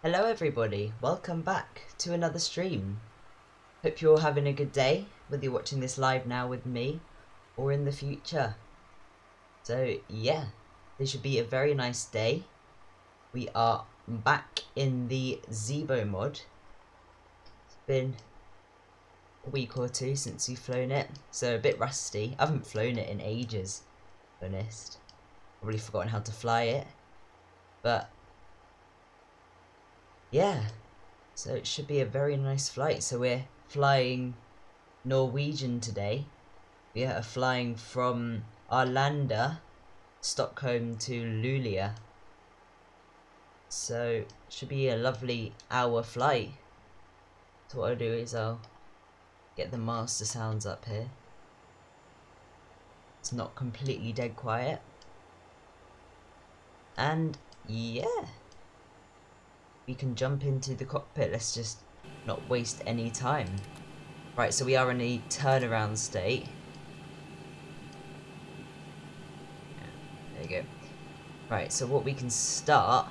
Hello everybody, welcome back to another stream. Hope you're all having a good day, whether you're watching this live now with me or in the future. So yeah, this should be a very nice day. We are back in the Zibo mod. It's been a week or two since we've flown it, so a bit rusty. I haven't flown it in ages, to be honest. Probably forgotten how to fly it, but yeah, so it should be a very nice flight. So we're flying Norwegian today. We are flying from Arlanda, Stockholm to Luleå. So it should be a lovely hour flight. So what I'll do is I'll get the master sounds up here. It's not completely dead quiet. And yeah, we can jump into the cockpit. Let's just not waste any time. Right, so we are in a turnaround state. There you go. Right, so what we can start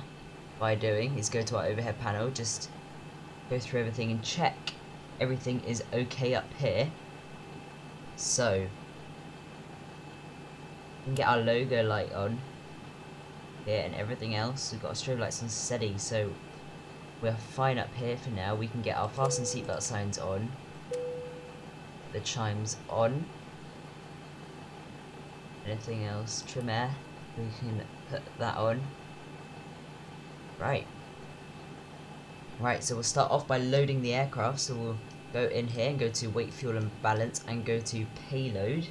by doing is go to our overhead panel, just go through everything and check everything is okay up here. So we can get our logo light on here and everything else. We've got our strobe lights on steady, so we're fine up here for now. We can get our fasten seatbelt signs on, the chimes on, anything else, trim air, we can put that on. Right, so we'll start off by loading the aircraft. So we'll go in here and go to weight, fuel and balance and go to payload.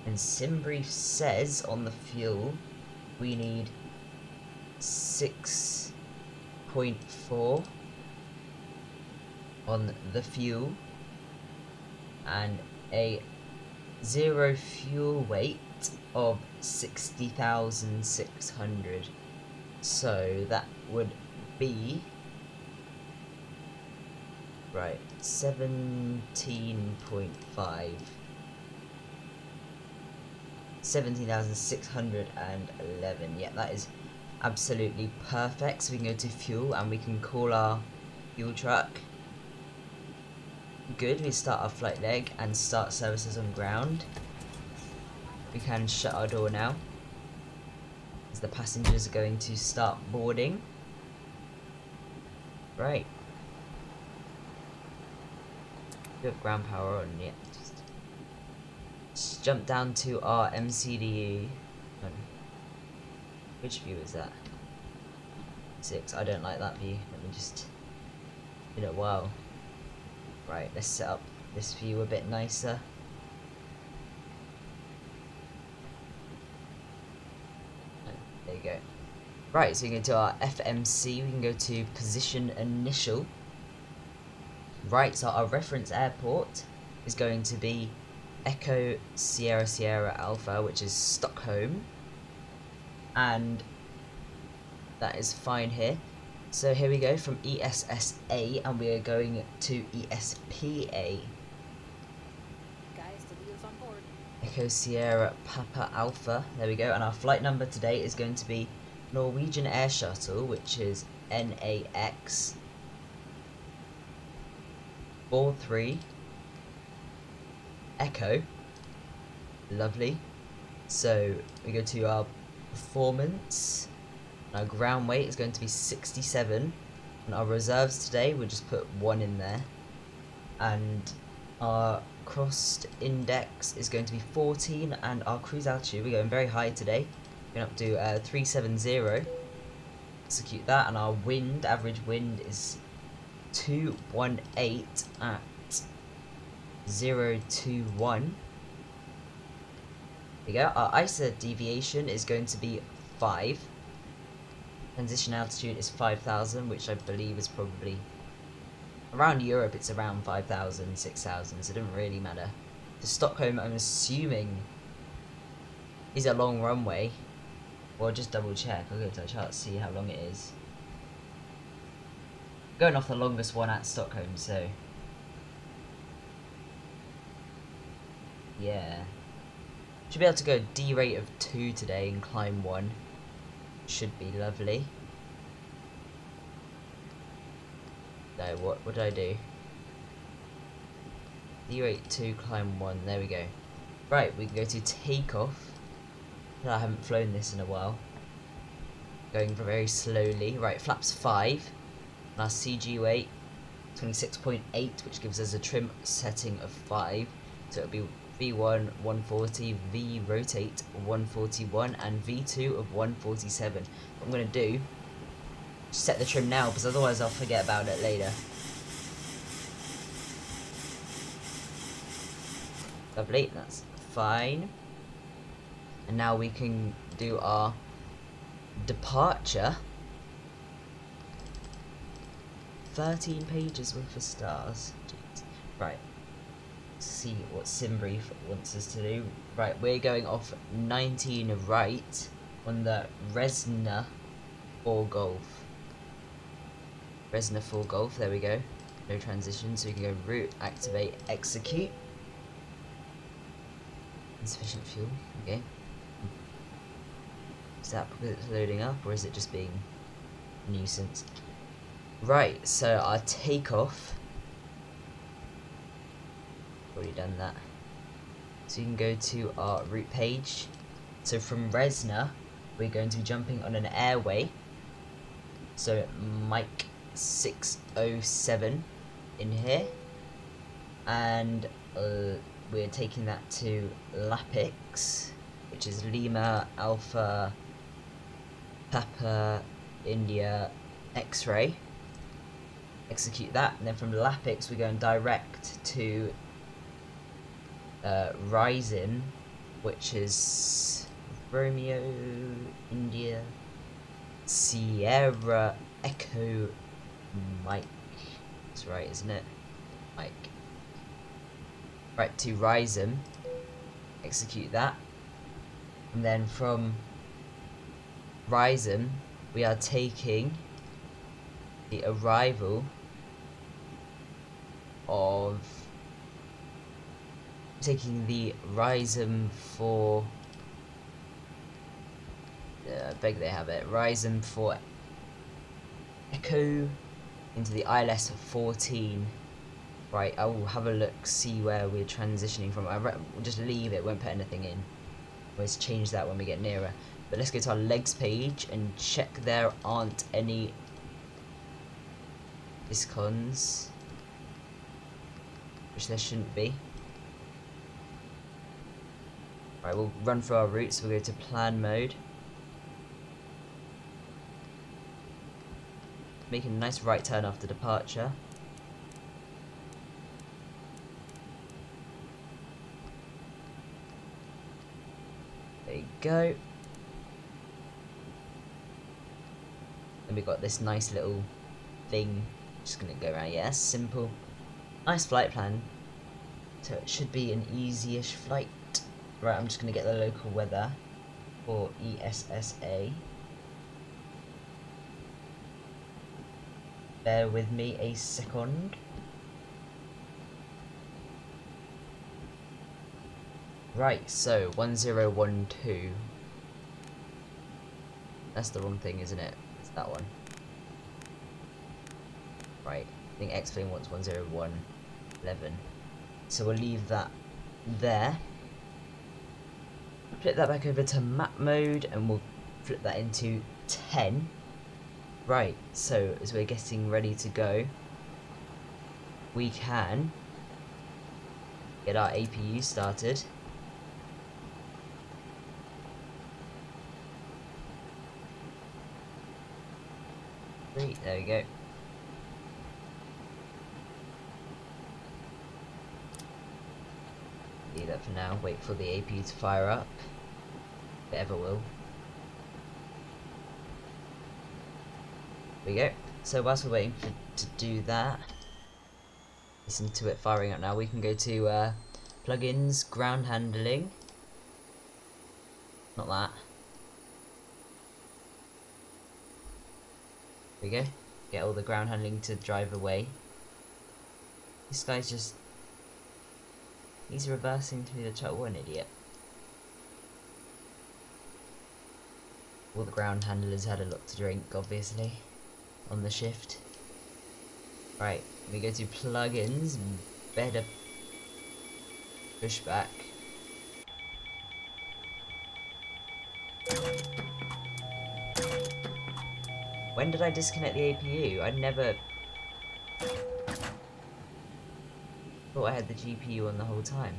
And SimBrief says on the fuel we need 6.4 on the fuel and a zero fuel weight of 60,600. So that would be right 17.5. 17,611. Yeah, that is absolutely perfect. So we can go to fuel and we can call our fuel truck. Good, we start our flight leg and start services on ground. We can shut our door now, as the passengers are going to start boarding. Right. We have ground power on, yeah. Just jump down to our MCDE. Which view is that? 6. I don't like that view. Let me just... Been a while. Right, let's set up this view a bit nicer. There you go. Right, so we can go to our FMC. We can go to position initial. Right, so our reference airport is going to be Echo Sierra Sierra Alpha, which is Stockholm. And that is fine here. So here we go from ESSA, and we are going to ESPA. Guys, the wheels on board. Echo Sierra Papa Alpha. There we go. And our flight number today is going to be Norwegian Air Shuttle, which is NAX 43 Echo. Lovely. So we go to our performance. Our ground weight is going to be 67, and our reserves today, we'll just put 1 in there, and our crossed index is going to be 14, and our cruise altitude, we're going very high today, we're going up to 370, execute that, and our wind, average wind is 218 at 021. There we go. Our ESSA deviation is going to be 5. Transition altitude is 5,000, which I believe is probably around Europe. It's around 5,000, 6,000, so it doesn't really matter. To Stockholm, I'm assuming is a long runway. Well, just double check. I'll go to the chart to see how long it is. Going off the longest one at Stockholm, so yeah, should be able to go D rate of 2 today and climb 1. Should be lovely. No, what did I do? D rate 2, climb 1. There we go. Right, we can go to takeoff. I haven't flown this in a while. Going very slowly. Right, flaps 5. And our CG weight 26.8, which gives us a trim setting of 5. So it'll be V1 140, V rotate 141, and V2 of 147. What I'm going to do, set the trim now, because otherwise I'll forget about it later. Lovely, that's fine. And now we can do our departure. 13 pages worth of stars. Jeez. Right. See what Simbrief wants us to do. Right, we're going off 19 right on the Resna 4 Golf. Resna 4 Golf, there we go. No transition, so we can go route, activate, execute. Insufficient fuel, okay. Is that because it's loading up, or is it just being a nuisance? Right, so our takeoff. Already done that. So you can go to our route page. So from Resna, we're going to be jumping on an airway. So Mike 607 in here, and we're taking that to Lapix, which is Lima Alpha Papa India X-ray. Execute that, and then from Lapix we're going direct to Ryzen, which is Romeo India Sierra Echo Mike. That's right, isn't it? Mike. Right, to Ryzen. Execute that. And then from Ryzen we are taking the arrival of the Ryzen for I beg they have it. Ryzen for Echo into the ILS 14. Right, I will have a look, see where we're transitioning from. We'll just leave it, won't put anything in. We'll just change that when we get nearer. But let's go to our legs page and check there aren't any discons, which there shouldn't be. Right, we'll run through our routes. We'll go to plan mode. Making a nice right turn after departure. There you go. Then we got this nice little thing. Just gonna go around. Yeah, simple. Nice flight plan. So it should be an easy-ish flight. Right, I'm just gonna get the local weather for ESSA. Bear with me a second. Right, so 1012. That's the wrong thing, isn't it? It's that one. Right, I think X-Plane wants 10111. So we'll leave that there. Flip that back over to map mode and we'll flip that into 10. Right, so as we're getting ready to go, we can get our APU started. There we go. Leave that for now, wait for the APU to fire up. If it ever will. There we go. So whilst we're waiting to do that, listen to it firing up now, we can go to plugins, ground handling. Not that. There we go. Get all the ground handling to drive away. This guy's just... he's reversing through the truck. What an idiot. All the ground handlers had a lot to drink, obviously, on the shift. Right, we go to plugins, better pushback. When did I disconnect the APU? I never thought I had the GPU on the whole time.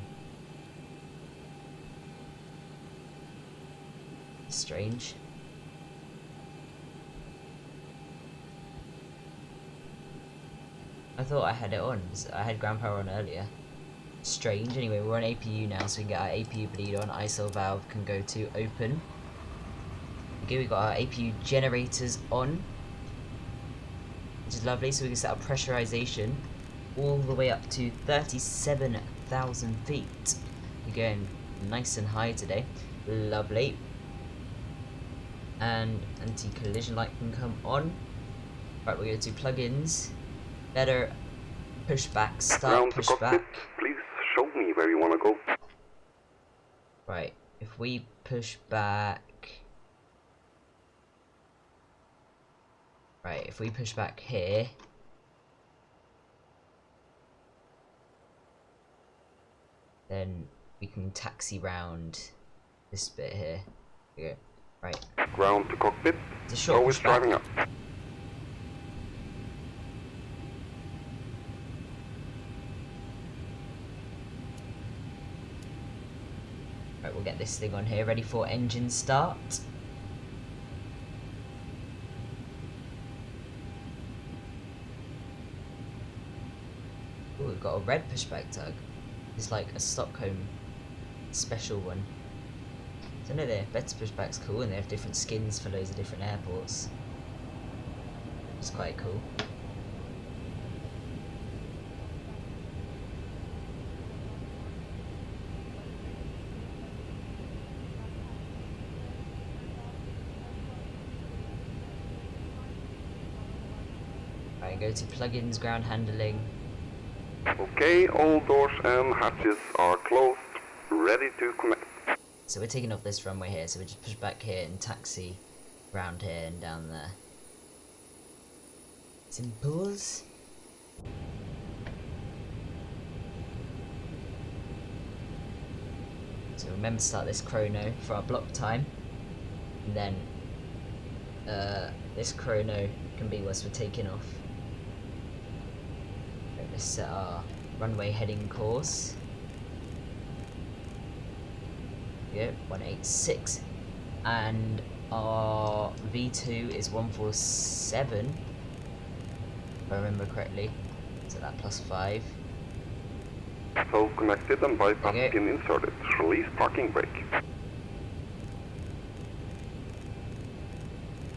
Strange. I thought I had it on. I had ground power on earlier. Strange. Anyway, we're on APU now, so we can get our APU bleed on. ISO valve can go to open. Okay, we got our APU generators on, which is lovely. So we can set up pressurization all the way up to 37,000 feet. We're going nice and high today. Lovely. And anti-collision light can come on. Right, we go to plugins. Better pushback, start pushback. Please show me where you want to go. Right, if we push back... right, if we push back here... then we can taxi round this bit here. There we go. Right. Ground to cockpit. It's a short Always pushback. driving up. Right, we'll get this thing on here, ready for engine start. Ooh, we've got a red pushback tug. It's like a Stockholm special one. So I know their better pushback's cool and they have different skins for loads of different airports. It's quite cool. Right, go to plugins, ground handling. Okay, all doors and hatches are closed. Ready to connect. So we're taking off this runway here, so we just push back here and taxi round here and down there. Simples. So remember to start this chrono for our block time. And then this chrono can be whilst we're taking off. Let's set our runway heading course. Yeah, 186. And our V2 is 147, if I remember correctly. So that plus 5. So connected and bypass Okay. pin inserted. Release parking brake.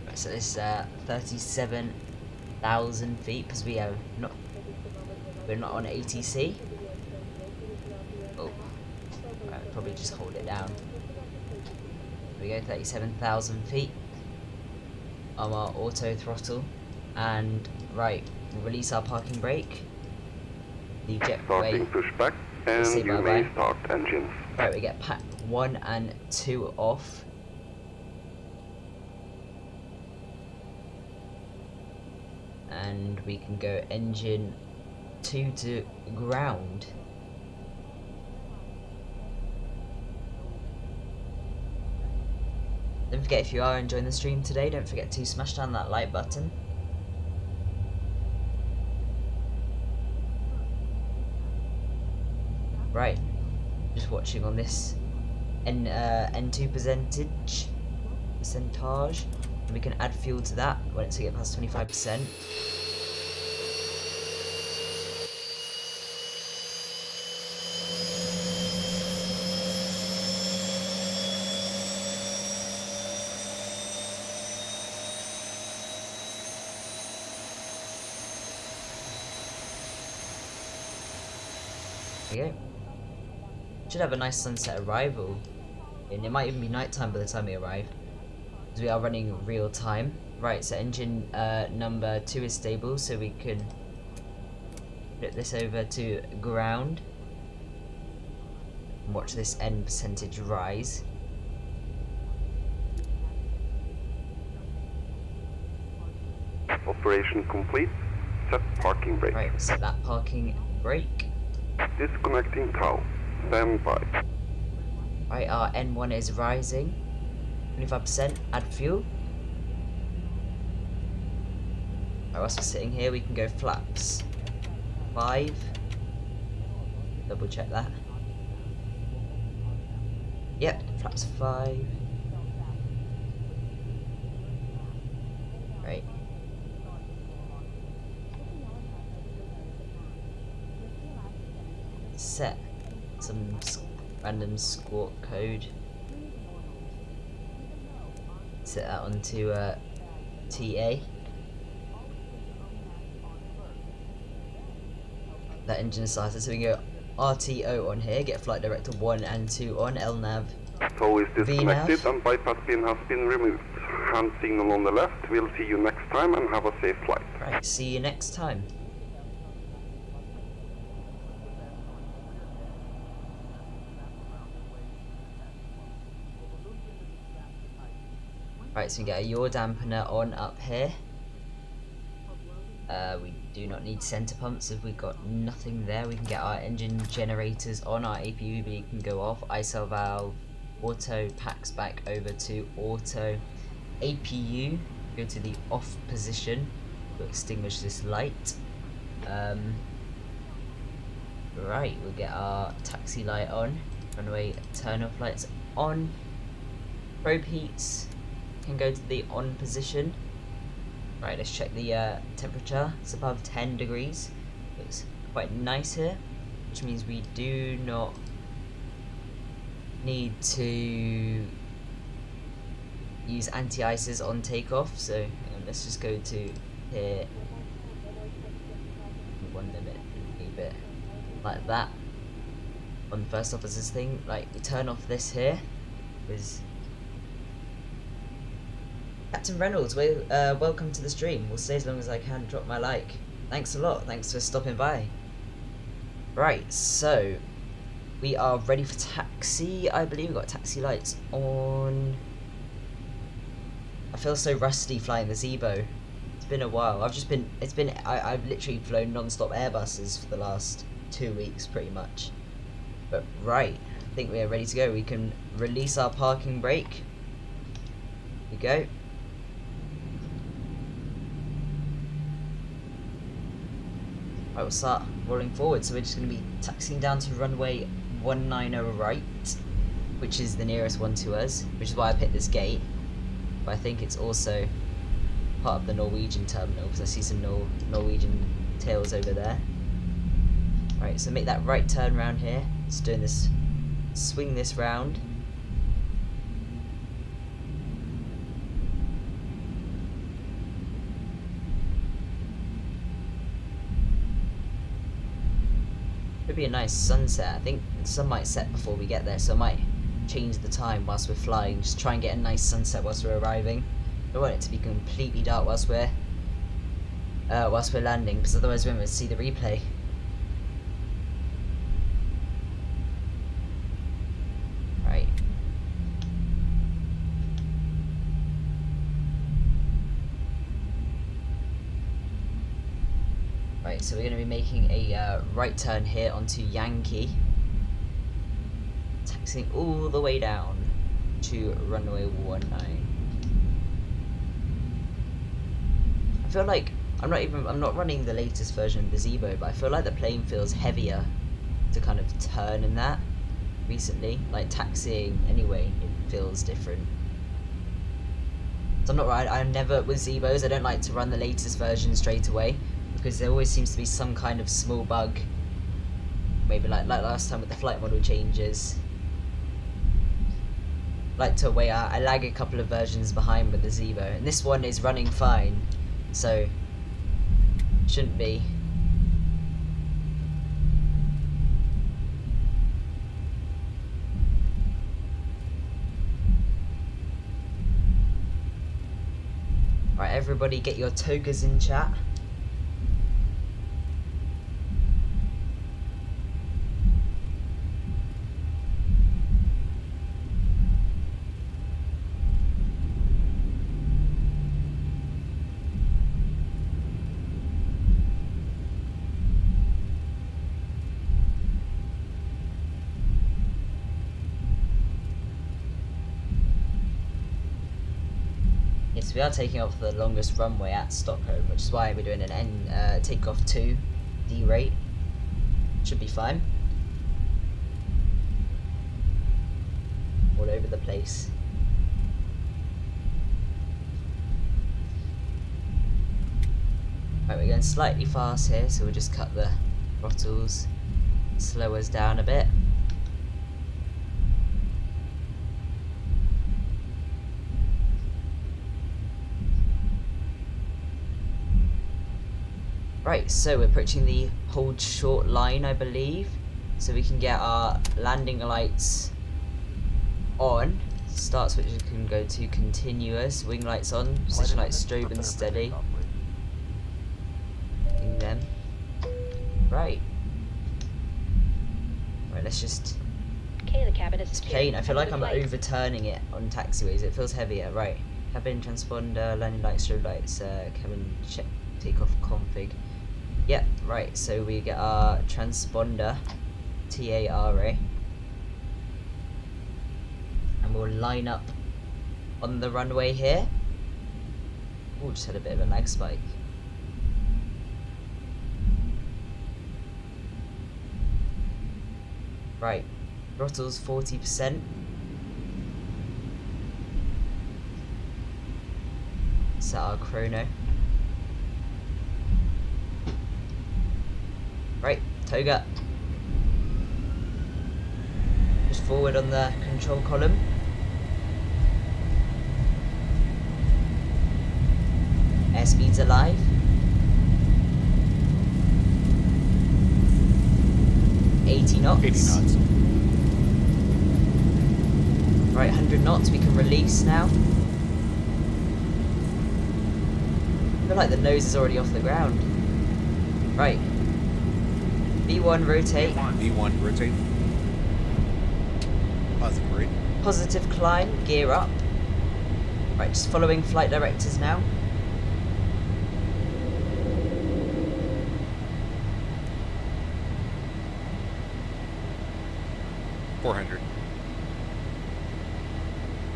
Right, so this is 37,000 feet because we're not on ATC. Oh, right, probably just hold it down. There we go, 37,000 feet. On our auto throttle, and right, we'll release our parking brake. The Starting jetway. pushback, and Say you bye-bye. may start engines. Right, we get pack 1 and 2 off. And we can go engine 2 to ground. Don't forget, if you are enjoying the stream today, don't forget to smash down that like button. Right, just watching on this N2 percentage, and we can add fuel to that when it's get past 25%. There we go. Should have a nice sunset arrival, and it might even be nighttime by the time we arrive, because we are running real time. Right, so engine number 2 is stable, so we can put this over to ground and watch this N percentage rise. Operation complete. Set parking brake. Right, set that parking brake. Disconnecting cow. Stand by. Right, our N1 is rising. 25%, add fuel. Right, whilst we're sitting here, we can go flaps 5. Double check that. Yep, flaps 5. Right. Set some random squawk code. Set that onto TA. That engine started, so we can go RTO on here, get flight director 1 and 2 on, LNAV. So is disconnected VNAV. and bypass pin has been removed. Hand signal on the left. We'll see you next time and have a safe flight. Right, see you next time. Right, so we get a yaw dampener on up here. We do not need center pumps if we've got nothing there. We can get our engine generators on, our APUV can go off, ISL valve, auto packs back over to auto. APU, go to the off position to extinguish this light. Right, we'll get our taxi light on, runway turn off lights on, probe heats can go to the on position. Right, let's check the temperature. It's above 10 degrees. Looks quite nice here, which means we do not need to use anti-ices on takeoff. So let's just go to here. One limit, leave it like that. On the first officer's thing, like we turn off this here. Is Captain Reynolds, welcome to the stream. We'll stay as long as I can, drop my like. Thanks a lot, thanks for stopping by. Right, so we are ready for taxi, I believe. We've got taxi lights on. I feel so rusty flying the Zibo. It's been a while. I've literally flown non-stop Airbuses for the last 2 weeks pretty much. But right, I think we are ready to go. We can release our parking brake. Here we go. Right, we'll start rolling forward, so we're just going to be taxiing down to runway 190 right. which is the nearest one to us, which is why I picked this gate. But I think it's also part of the Norwegian terminal, because I see some Norwegian tails over there. Right, so make that right turn round here. Just doing this, swing this round. Could be a nice sunset. I think the sun might set before we get there, so I might change the time whilst we're flying. Just try and get a nice sunset whilst we're arriving. I don't want it to be completely dark whilst we're landing, because otherwise we won't be able to see the replay. Right. Right, so we're going to be making a right turn here onto Yankee, taxiing all the way down to runway 19. I feel like I'm not running the latest version of the Zibo, but I feel like the plane feels heavier to kind of turn in that recently. Like taxiing anyway, it feels different. So I'm not right. I'm never with Zibos. I don't like to run the latest version straight away, because there always seems to be some kind of small bug. Maybe like last time with the flight model changes. Like to wait out. I lag a couple of versions behind with the Zibo, and this one is running fine, so shouldn't be. Right, everybody get your togas in chat. Yes, we are taking off the longest runway at Stockholm, which is why we're doing an takeoff 2 D rate. Should be fine. All over the place. Right, we're going slightly fast here, so we'll just cut the throttles, slow us down a bit. Right, so we're approaching the hold short line, I believe, so we can get our landing lights on. Start switch can go to continuous, wing lights on, position lights strobe and steady. Getting them. Right. Right, let's just... Okay, the cabin is This secure. plane, I feel like Have I'm a good flight. overturning it on taxiways, it feels heavier. Right, cabin transponder, landing lights, strobe lights, cabin check, takeoff config. Yep, right, so we get our transponder, TARA, and we'll line up on the runway here. Oh, just had a bit of a lag spike. Right, throttle's 40%. Set our chrono. Right, toga. Just forward on the control column. Airspeed's alive. $80 knots. 80 knots. Right, 100 knots, we can release now. I feel like the nose is already off the ground. Right. V1 rotate. V1 rotate. Positive rate. Positive climb, gear up. Right, just following flight directors now. $400.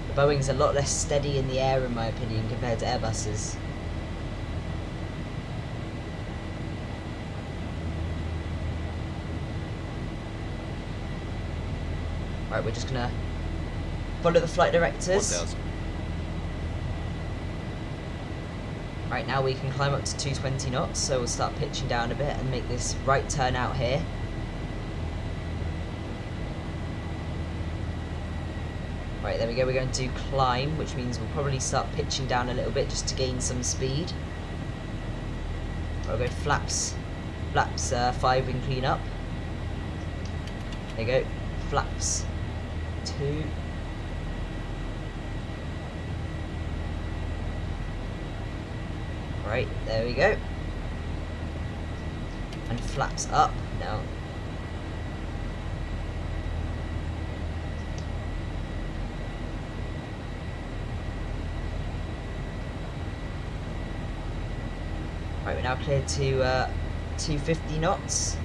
The Boeing's a lot less steady in the air in my opinion compared to Airbuses. Right, we're just gonna follow the flight directors. 1000. Right, now we can climb up to 220 knots, so we'll start pitching down a bit and make this right turn out here. Right, there we go, we're going to climb, which means we'll probably start pitching down a little bit just to gain some speed. Right, we'll go flaps 5 and clean up. There you go, flaps 2. Right, there we go. And flaps up now. Right, we're now cleared to 250 knots.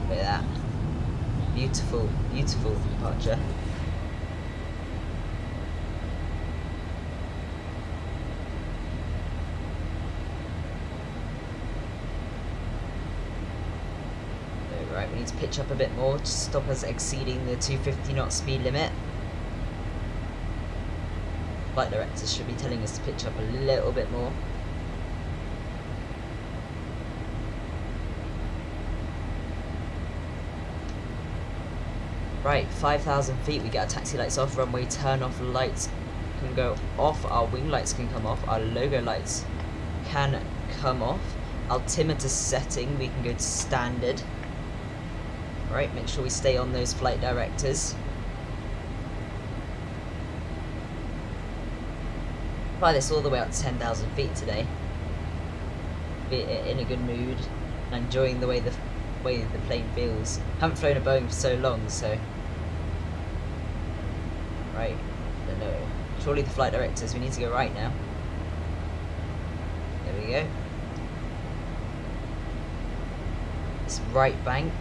Look at that. Beautiful, beautiful departure. Right, we need to pitch up a bit more to stop us exceeding the 250 knot speed limit. Flight directors should be telling us to pitch up a little bit more. Right, 5,000 feet, we get our taxi lights off, runway turn off, lights can go off, our wing lights can come off, our logo lights can come off. Altimeter setting, we can go to standard. Right, make sure we stay on those flight directors. Fly this all the way up to 10,000 feet today. Be in a good mood and enjoying the way the plane feels. Haven't flown a Boeing for so long, so right. Don't know. Surely the flight directors. We need to go right now. There we go. It's right bank.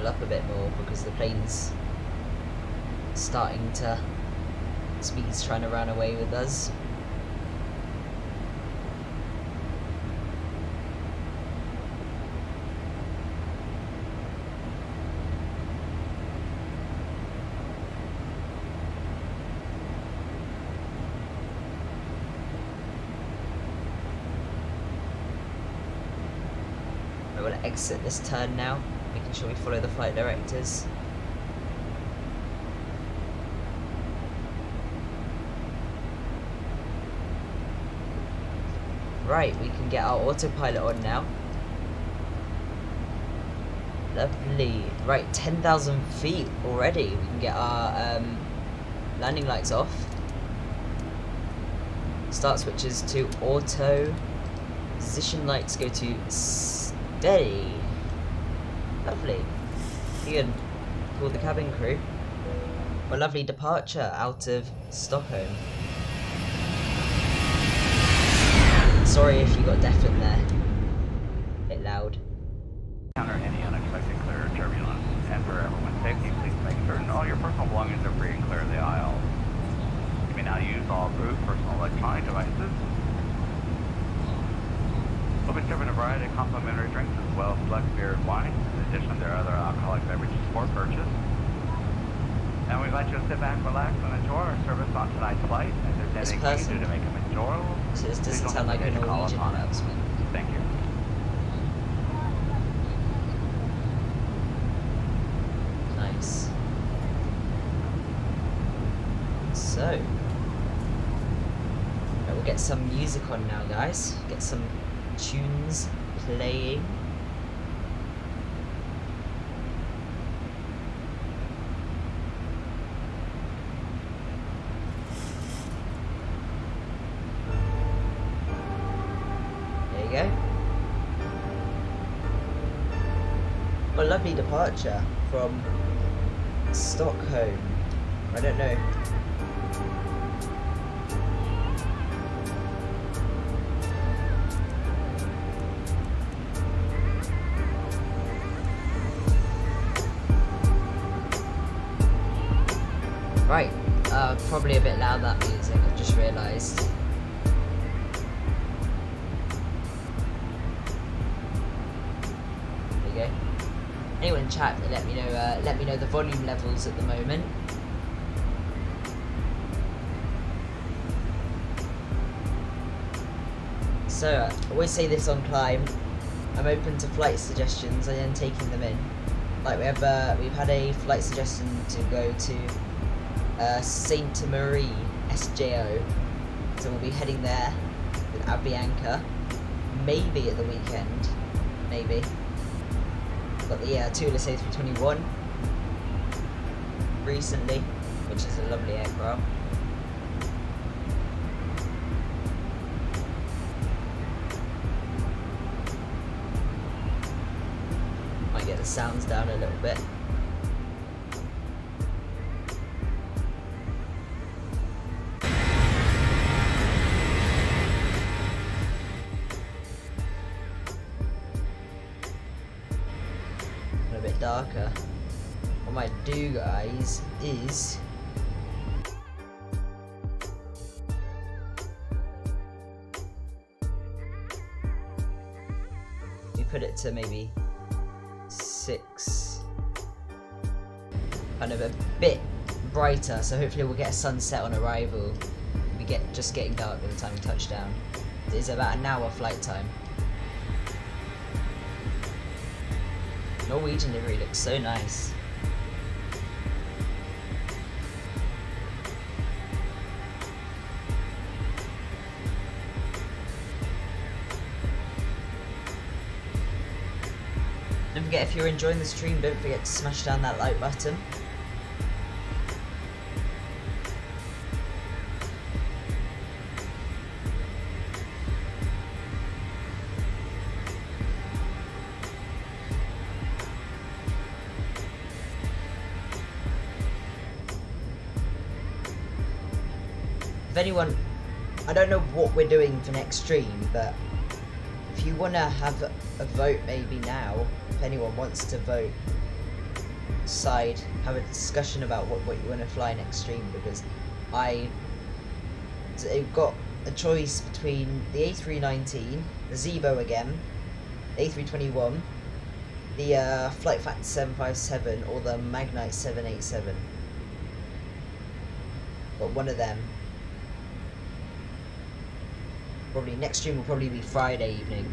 Up a bit more because the plane's starting to speed's trying to run away with us. We're going to exit this turn now, making sure we follow the flight directors. Right, we can get our autopilot on now. Lovely. Right, 10,000 feet already. We can get our landing lights off. Start switches to auto. Position lights go to steady. Lovely. You can call the cabin crew. A lovely departure out of Stockholm. Sorry if you got deafened there. A bit loud. Encounter any unexpected clear or turbulence, and for everyone's safety, please make certain all your personal belongings are free and clear of the aisle. You may now use all approved personal electronic devices. We'll be serving a variety of complimentary drinks as well as select beer and wine. In addition, there are other alcoholic beverages for purchase. And we invite you to sit back, relax, and enjoy our service on tonight's flight. If there's anything you can do to make them enjoyable, So this please doesn't don't sound like a hesitate to call Norwegian upon us. announcement. Thank you. Nice. So, right, we'll get some music on now, guys. Get some tunes playing. There you go. What a lovely departure from Stockholm. I don't know. Probably a bit loud, that music, I've just realised. There you go. Anyone in chat, let me know the volume levels at the moment. So, I always say this on Climb, I'm open to flight suggestions and then taking them in. Like we've had a flight suggestion to go to Saint Marie, SJO. So we'll be heading there with Avianca, maybe at the weekend, maybe. Got the Tulis A321 recently, which is a lovely aircraft. Might get the sounds down a little bit. A bit darker. What I might do, guys, is we put it to maybe 6, kind of a bit brighter, so hopefully we'll get a sunset on arrival. We get just getting dark by the time we touch down. It is about an hour flight time. Norwegian livery looks so nice. Don't forget, if you're enjoying the stream, don't forget to smash down that like button. If anyone, I don't know what we're doing for next stream, but if you want to have a vote maybe now, if anyone wants to vote, decide, have a discussion about what you want to fly next stream, because I've got a choice between the A319, the Zibo again, the A321, the Flight Factor 757, or the Magnite 787. But one of them. Probably next stream will probably be Friday evening.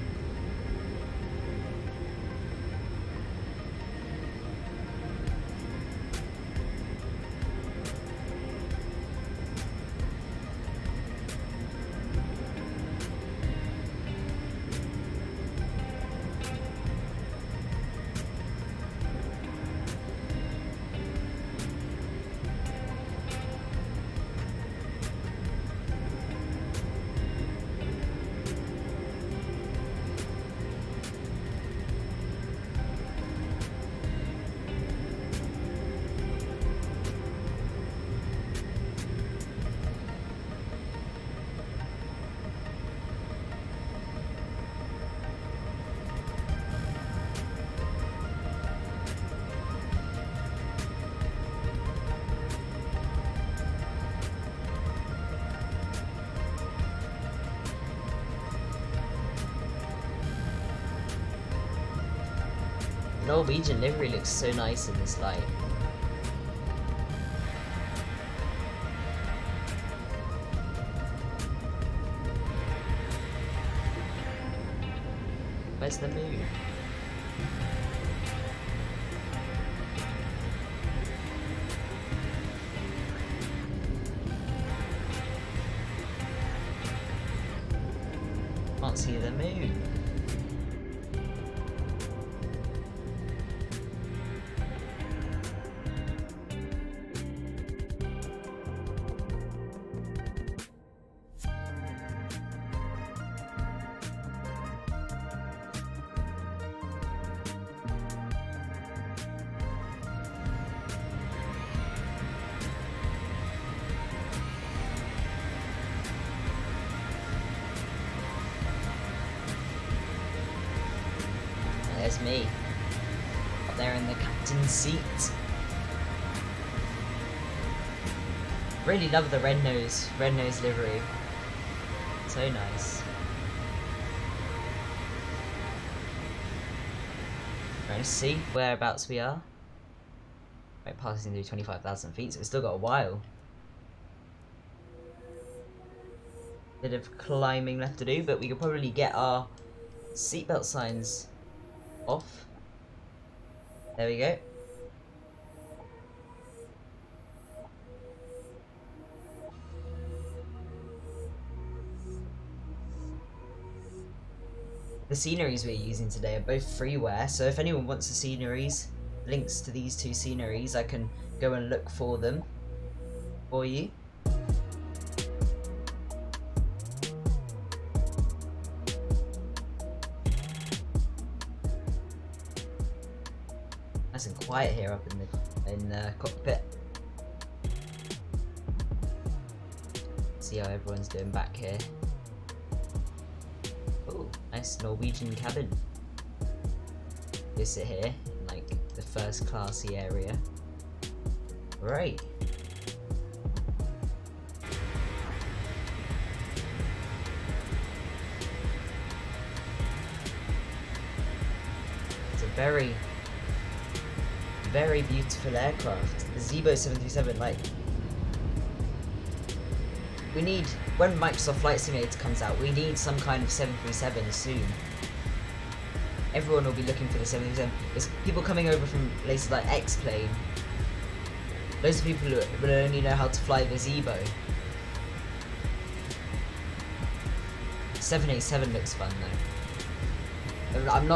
Norwegian livery looks so nice in this light. Where's the moon? Can't see the moon. There's me, up there in the captain's seat. Really love the red nose livery. So nice. Right, let's see whereabouts we are. Right, passing through 25,000 feet, so we've still got a while. Bit of climbing left to do, but we could probably get our seatbelt signs off. There we go. The sceneries we're using today are both freeware, so if anyone wants the sceneries, links to these two sceneries, I can go and look for them for you. Nice and quiet here up in the cockpit. See how everyone's doing back here. Oh, nice Norwegian cabin. We sit here in like the first classy area. Right. It's a very, very beautiful aircraft. The Zibo 737, like, we need, when Microsoft Flight Simulator comes out, we need some kind of 737 soon. Everyone will be looking for the 737. There's people coming over from places like X-Plane. Loads of people will only know how to fly the Zibo. 787 looks fun though. I'm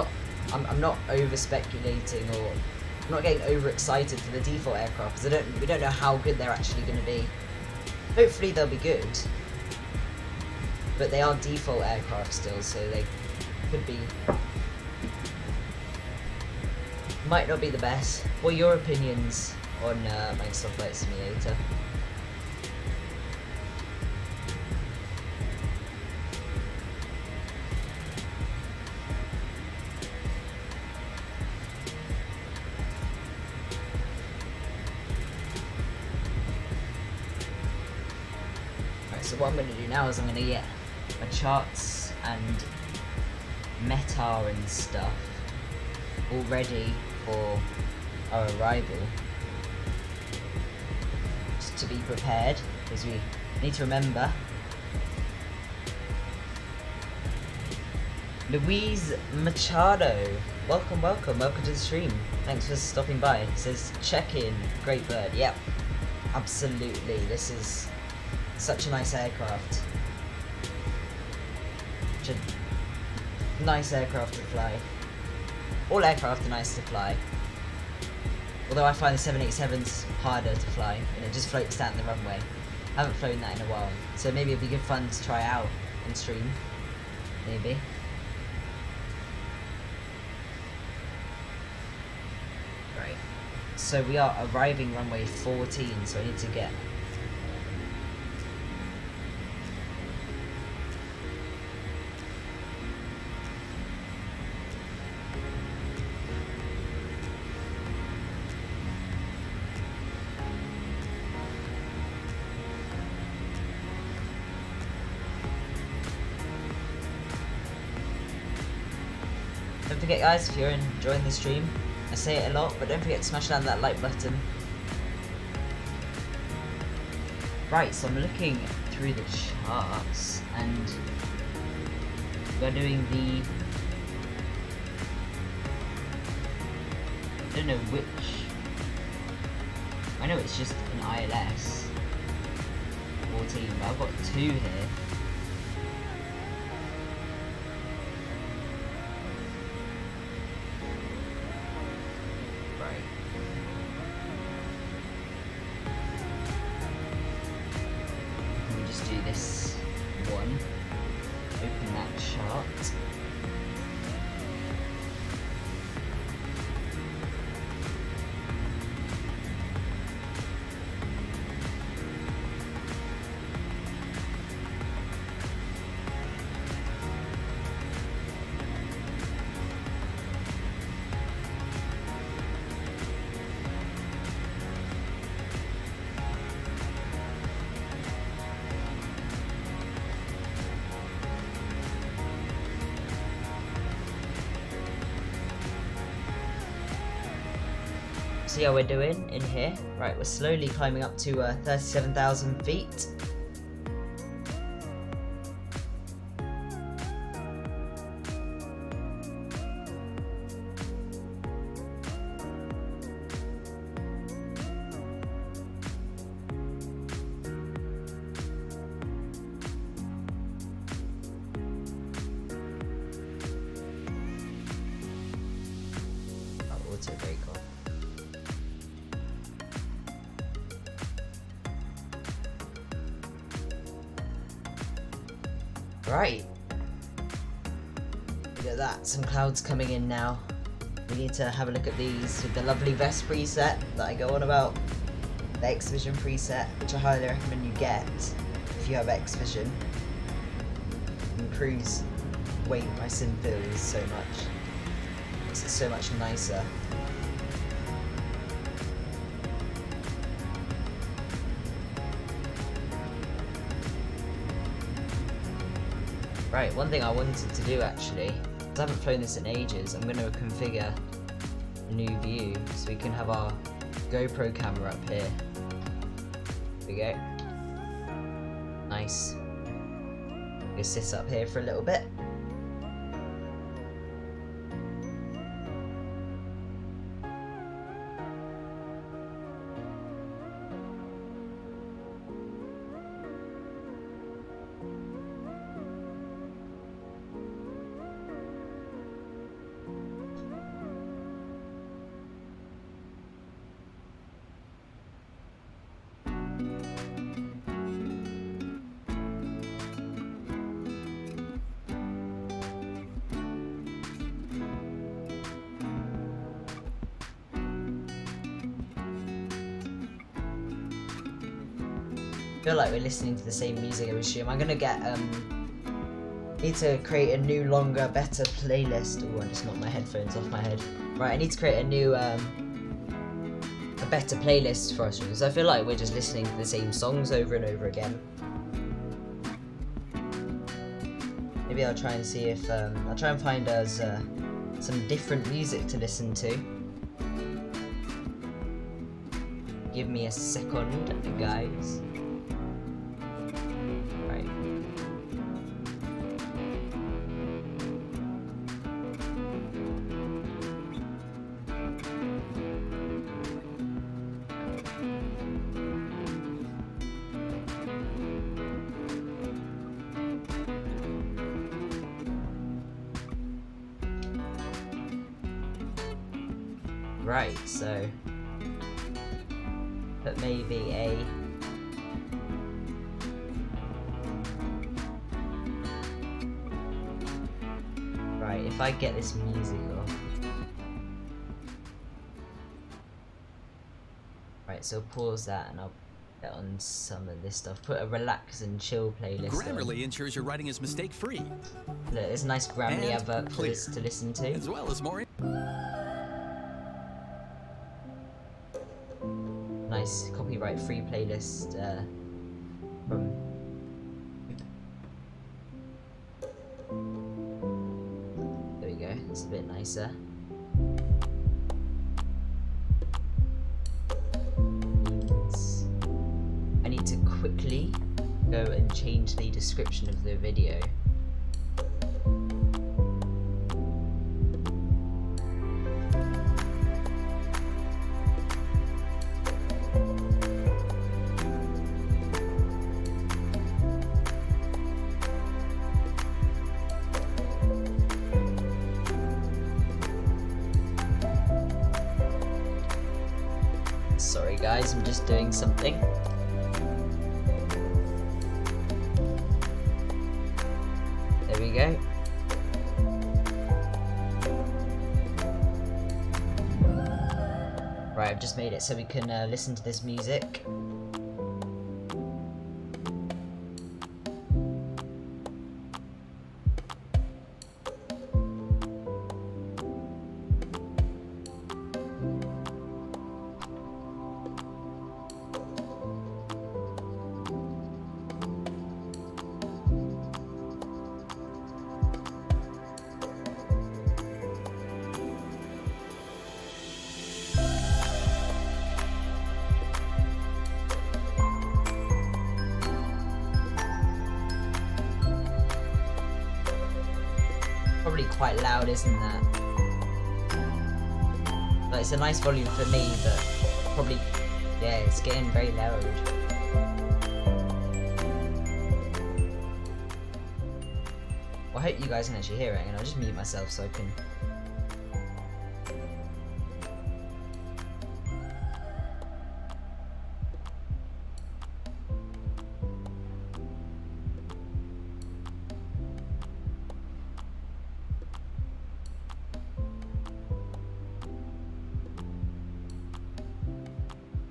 not over speculating, or I'm not getting over excited for the default aircraft because we don't know how good they're actually going to be. Hopefully they'll be good, but they are default aircraft still, so they could be, might not be the best. What are your opinions on Microsoft Flight Simulator? So what I'm going to do now is I'm going to get my charts and meta and stuff all ready for our arrival. Just to be prepared, because we need to remember. Louise Machado, welcome to the stream. Thanks for stopping by. It says check-in, great bird. Yep, absolutely. This is such a nice aircraft. Such a nice aircraft to fly. All aircraft are nice to fly. Although I find the 787's harder to fly, and it just floats down the runway. I haven't flown that in a while, so maybe it'd be good fun to try out on stream. Maybe. Right. So we are arriving runway 14, so I need to get Don't forget guys, if you're enjoying the stream, I say it a lot, but don't forget to smash down that like button. Right, so I'm looking through the charts, and we're doing the, I don't know which, I know it's just an ILS 14, but I've got two here. Do this one, open that chart. see how we're doing in here. Right, we're slowly climbing up to 37,000 feet. Auto brake off. Right. Look at that, some clouds coming in now. We need to have a look at these with the lovely vest preset that I go on about. The X-Vision preset, which I highly recommend you get if you have X-Vision. Improves the way my sim feels so much. Makes it so much nicer. Right, one thing I wanted to do actually, because I haven't flown this in ages, I'm going to configure a new view so we can have our GoPro camera up here. There we go. Nice. Go sit up here for a little bit. I feel like we're listening to the same music, I assume. I'm gonna get, need to create a new, longer, better playlist. Oh, I just knocked my headphones off my head. Right, I need to create a new, a better playlist for us, because I feel like we're just listening to the same songs over and over again. Maybe I'll try and see if, I'll try and find us, some different music to listen to. Give me a second, guys. Right, so put maybe a right, if I get this music off. Right, so pause that and I'll get on some of this stuff. Put a relax and chill playlist Grammarly on. ensures your writing is mistake-free. Look, there's a nice Grammarly And advert for clear. this to listen to. As well as more. Nice copyright-free playlist from. There we go. It's a bit nicer. I need to quickly go and change the description of the video. Sorry guys, I'm just doing something. There we go. Right, I've just made it so we can listen to this music. Probably quite loud, isn't that? But it's a nice volume for me, but probably, yeah, it's getting very loud. Well, I hope you guys can actually hear it, and I'll just mute myself so I can...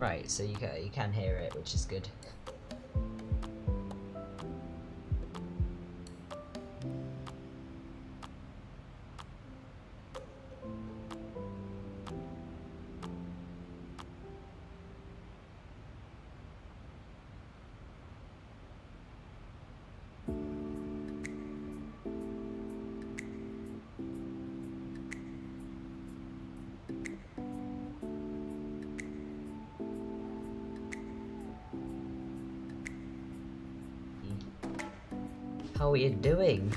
Right, so you can hear it, which is good. How are you doing?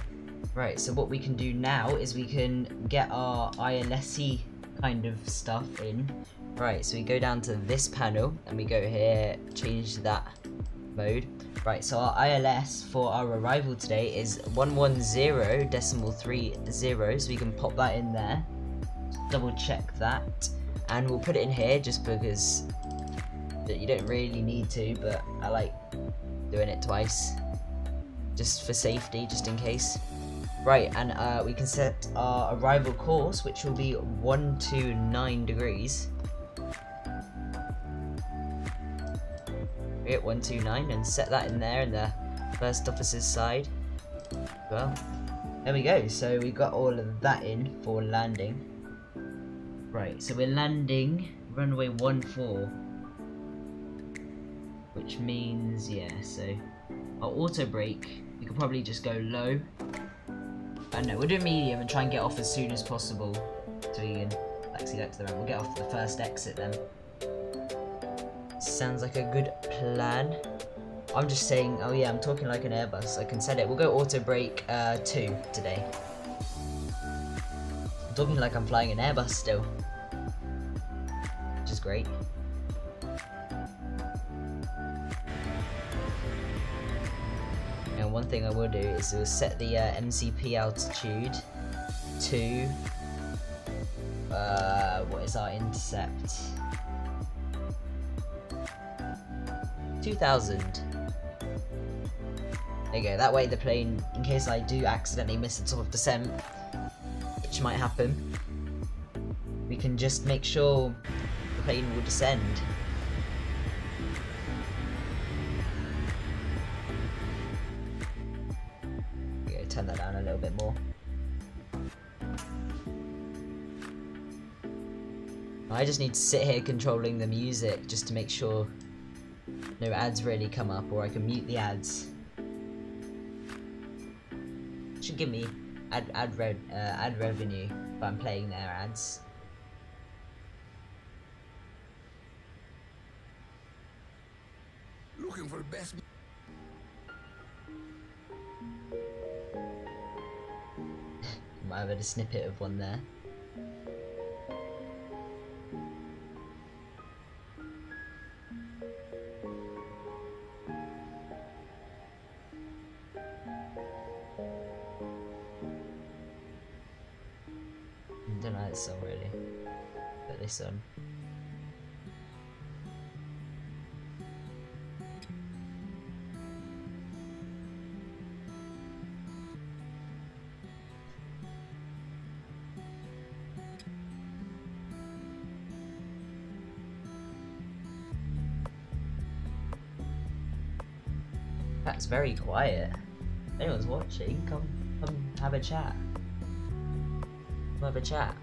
Right, so what we can do now is we can get our ILSE kind of stuff in. Right, so we go down to this panel and we go here, change that mode. Right, so our ILS for our arrival today is 110.30, so we can pop that in there. Double check that, and we'll put it in here just because you don't really need to, but I like doing it twice. Just for safety, just in case. Right, and we can set our arrival course, which will be 129 degrees. We hit 129 and set that in there in the first officer's side. Well, there we go. So we got all of that in for landing. Right, so we're landing runway 14, which means, yeah, so our auto brake, we could probably just go low. I don't know, we'll do medium and try and get off as soon as possible so we can actually get to the ramp. We'll get off the first exit then. Sounds like a good plan. I'm just saying, oh yeah, I'm talking like an Airbus. I can set it. We'll go auto brake 2 today. I'm talking like I'm flying an Airbus still, which is great. And one thing I will do is we'll set the MCP altitude to what is our intercept? 2000. There you go, that way the plane, in case I do accidentally miss the top of descent, which might happen, we can just make sure the plane will descend. Okay, turn that down a little bit more. I just need to sit here controlling the music just to make sure no ads really come up, or I can mute the ads. Should give me ad revenue if I'm playing their ads. Looking for the best. Might have had a snippet of one there. I don't know this song really. Put this on. That's very quiet. If anyone's watching, come have a chat. Come have a chat.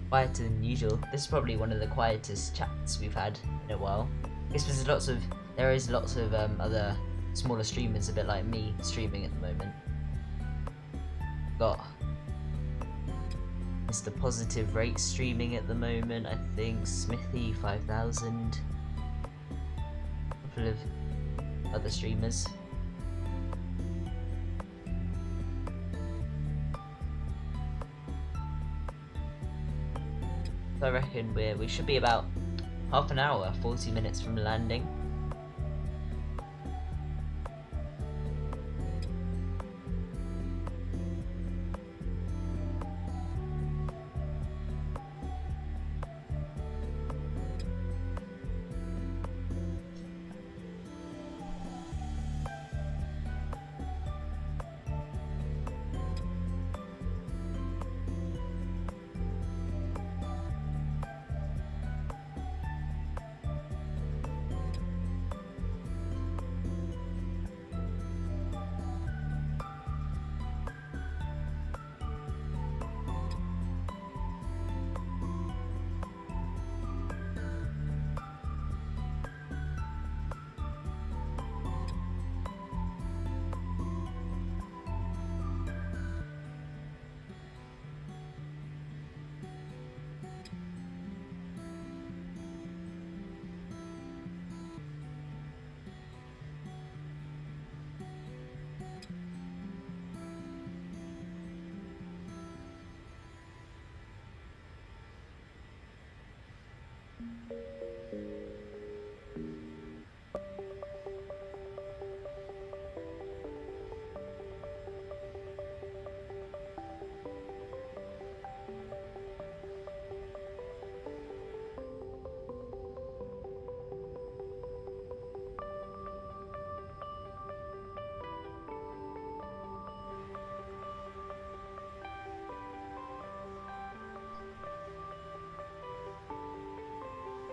Quieter than usual. This is probably one of the quietest chats we've had in a while. I guess there is lots of other smaller streamers a bit like me streaming at the moment. Got Mr. Positive Rate streaming at the moment, I think. Smithy 5000. Couple of other streamers. So I reckon we should be about half an hour, 40 minutes from landing.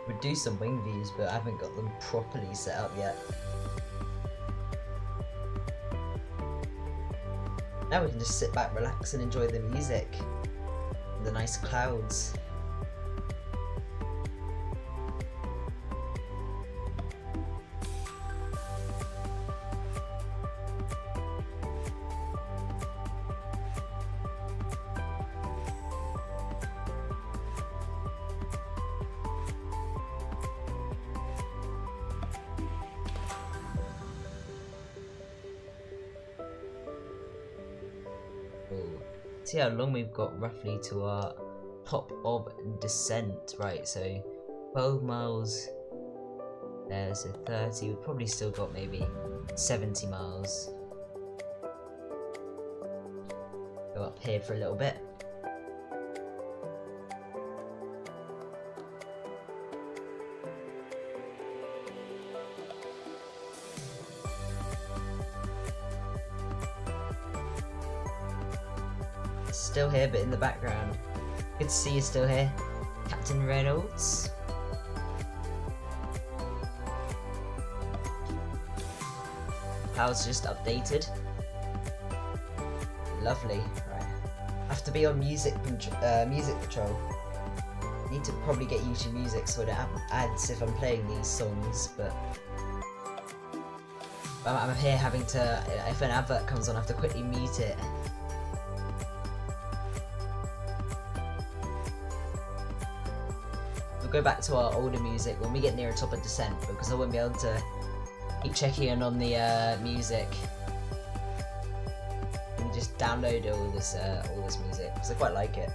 Would do some wing views, but I haven't got them properly set up yet. Now we can just sit back, relax and enjoy the music, the nice clouds. See how long we've got roughly to our top of descent, right? So 12 miles there, so 30. We've probably still got maybe 70 miles. Go up here for a little bit. Still here, but in the background. Good to see you still here, Captain Reynolds. Clouds just updated. Lovely. Right. I have to be on music patrol. Need to probably get YouTube Music so I don't have ads if I'm playing these songs, but I'm here having to. If an advert comes on, I have to quickly mute it. We'll go back to our older music when we get near a top of descent, because I won't be able to keep checking in on the music. And just download all this music because I quite like it.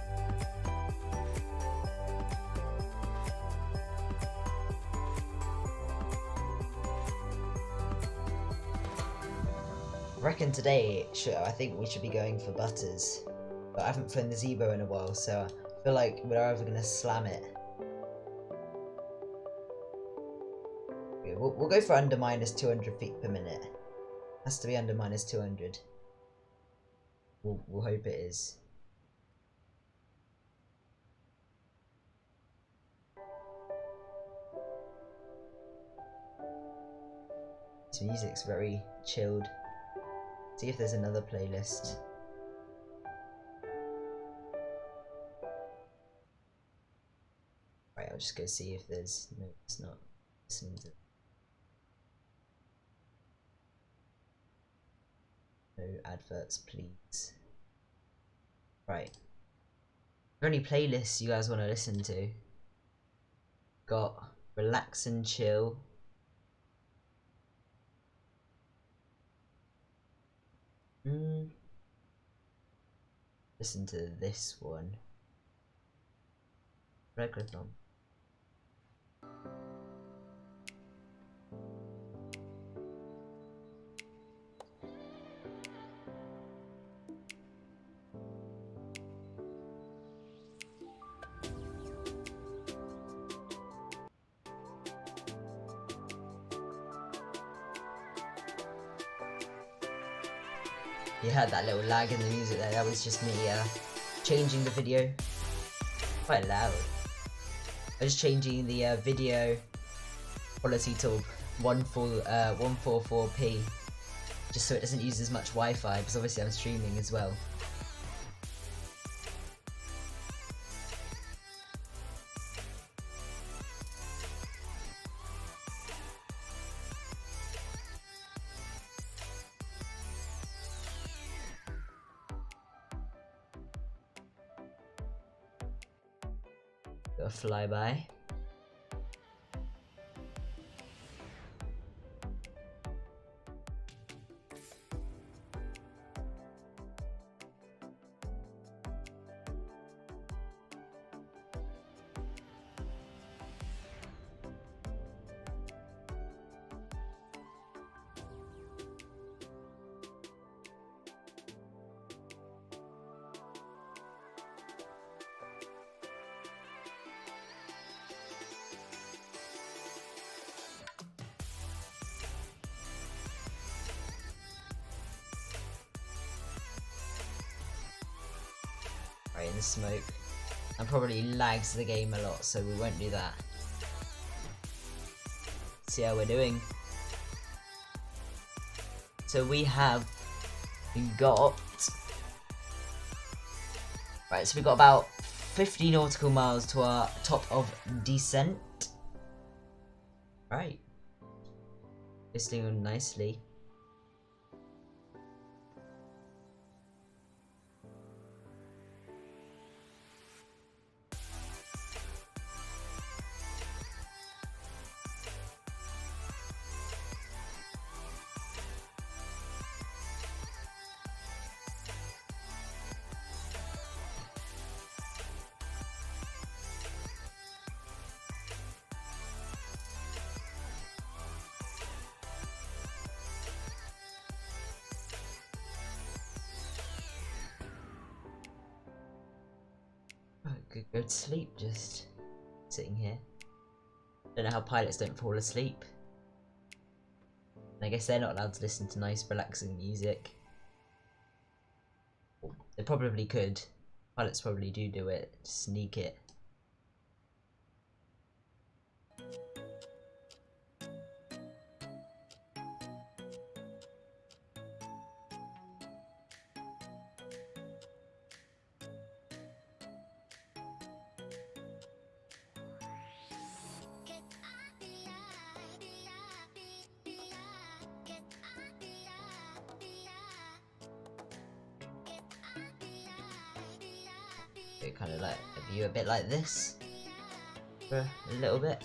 I reckon today I think we should be going for Butters, but I haven't flown the Zibo in a while, so I feel like we're either gonna slam it. We'll go for under minus 200 feet per minute. Has to be under minus 200. We'll hope it is. This music's very chilled. See if there's another playlist. Right, I'll just go see if there's. No, it's not listening to. No adverts, please. Right. Are there any playlists you guys want to listen to? Got Relax and Chill. Listen to this one. What did I click on? You heard that little lag in the music there, that was just me changing the video. Quite loud. I was changing the video quality to 144p, just so it doesn't use as much Wi-Fi, because obviously I'm streaming as well. Got a flyby. Right, in the smoke. And probably lags the game a lot, so we won't do that. See how we're doing. So we have got... Right, so we got about 50 nautical miles to our top of descent. Right. It's doing nicely. Could go to sleep just sitting here. Don't know how pilots don't fall asleep. And I guess they're not allowed to listen to nice relaxing music. They probably could. Pilots probably do it. Sneak it. Kind of like a view a bit like this for a little bit.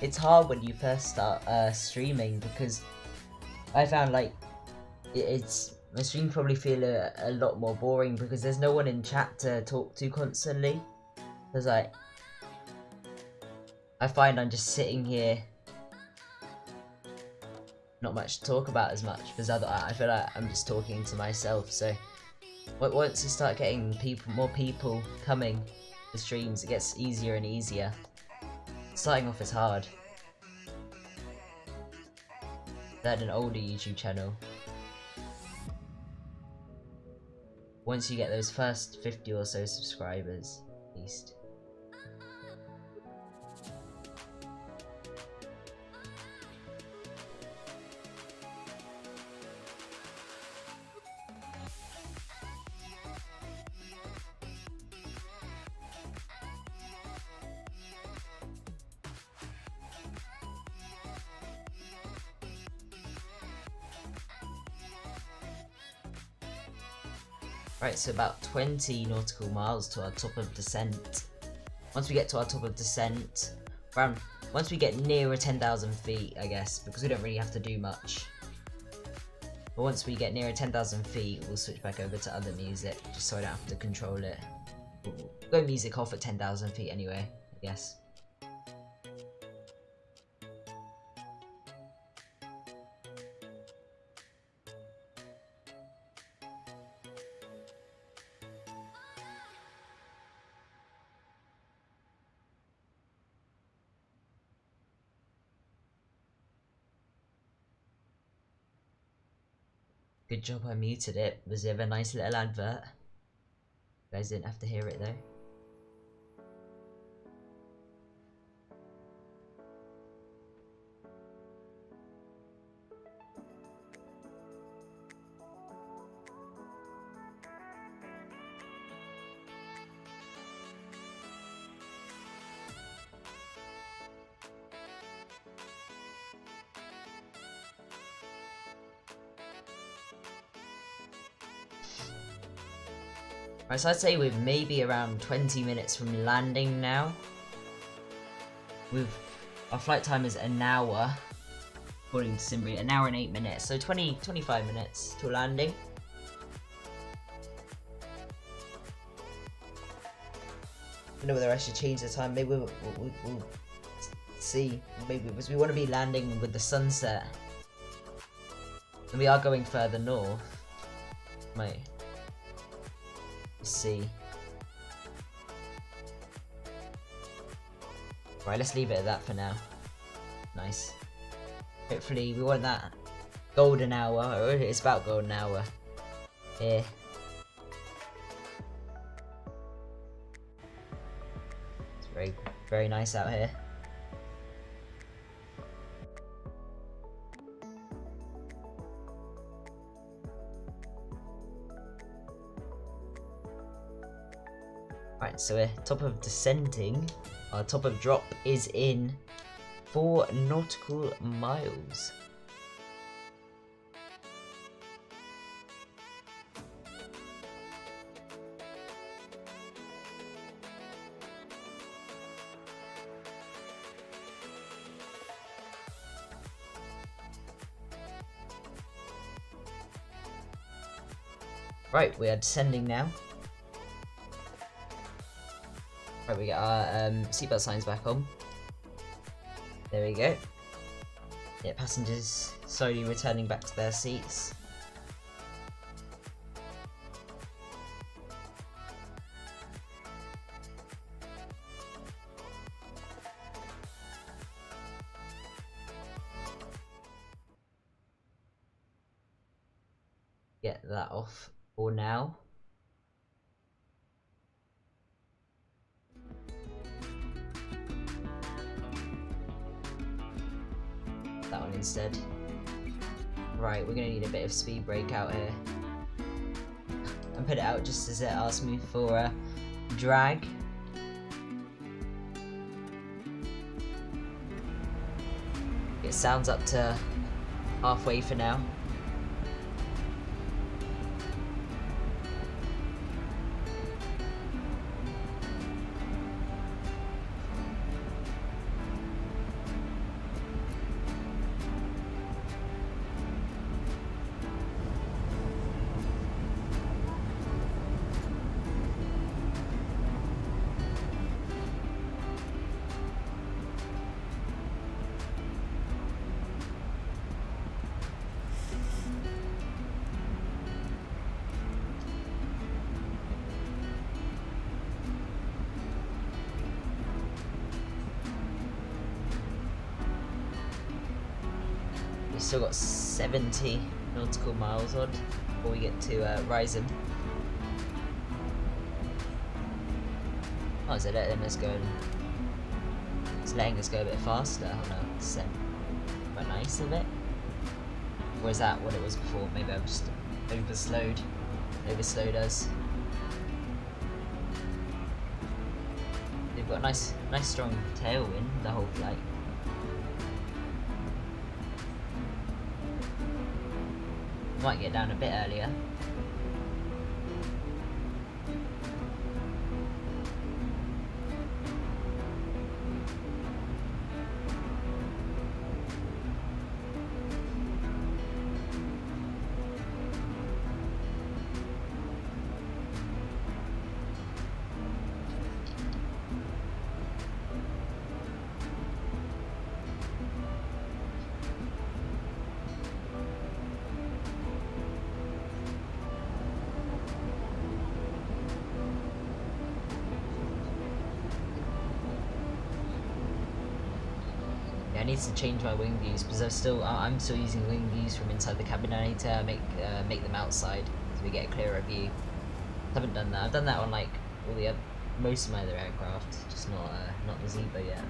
It's hard when you first start streaming, because I found like it's my stream probably feel a lot more boring because there's no one in chat to talk to constantly. Because like I find I'm just sitting here, not much to talk about as much, because I feel like I'm just talking to myself. So once you start getting more people coming to streams, it gets easier and easier. Starting off is hard. I had an older YouTube channel. once you get those first 50 or so subscribers, at least. Right, so about 20 nautical miles to our top of descent. Once we get to our top of descent, once we get nearer 10,000 feet, I guess, because we don't really have to do much. But once we get nearer 10,000 feet, we'll switch back over to other music, just so I don't have to control it. We'll go music off at 10,000 feet anyway, I guess. Good job I muted it. Was it a nice little advert? You guys didn't have to hear it though. Right, so I'd say we're maybe around 20 minutes from landing now. Our flight time is an hour, according to Simbri, an hour and 8 minutes, so 25 minutes to landing. I don't know whether I should change the time. Maybe we'll see. Maybe because we want to be landing with the sunset, and we are going further north. Let's see. Right, let's leave it at that for now. Nice. Hopefully, we want that golden hour. Or it's about golden hour here. It's very, very nice out here. Right, so we're top of descending. Our top of drop is in 4 nautical miles. Right, we are descending now. Right, we get our seatbelt signs back on. There we go. Yeah, passengers slowly returning back to their seats. Get that off for now. That one instead. Right, we're gonna need a bit of speed brake out here. And put it out just as it asks me for a drag. It sounds up to halfway for now. We've still got 70 nautical miles on before we get to Rysam. Oh, is it letting us go? It's letting us go a bit faster on a descent. Quite nice of it. Or is that what it was before? Maybe I've just overslowed us. They've got a nice strong tailwind the whole flight. Might get down a bit earlier. I need to change my wing views because I'm still using wing views from inside the cabin. I need to make them outside so we get a clearer view. I haven't done that. I've done that on like most of my other aircraft, just not the Zibo yet.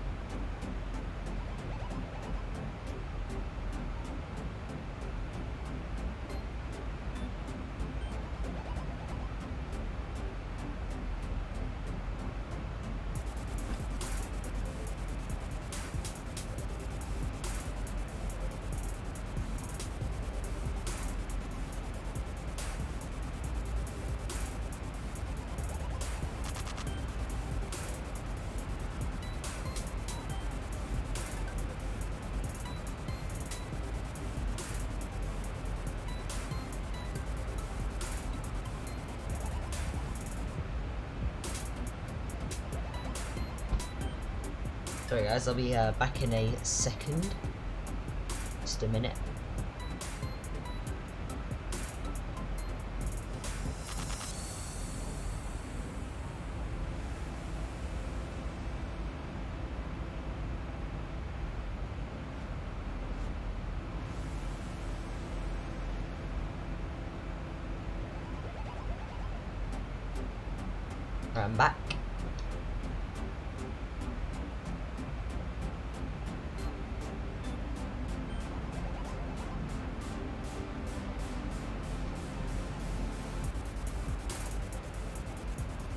Sorry guys, I'll be back in a second. Just a minute. I'm back.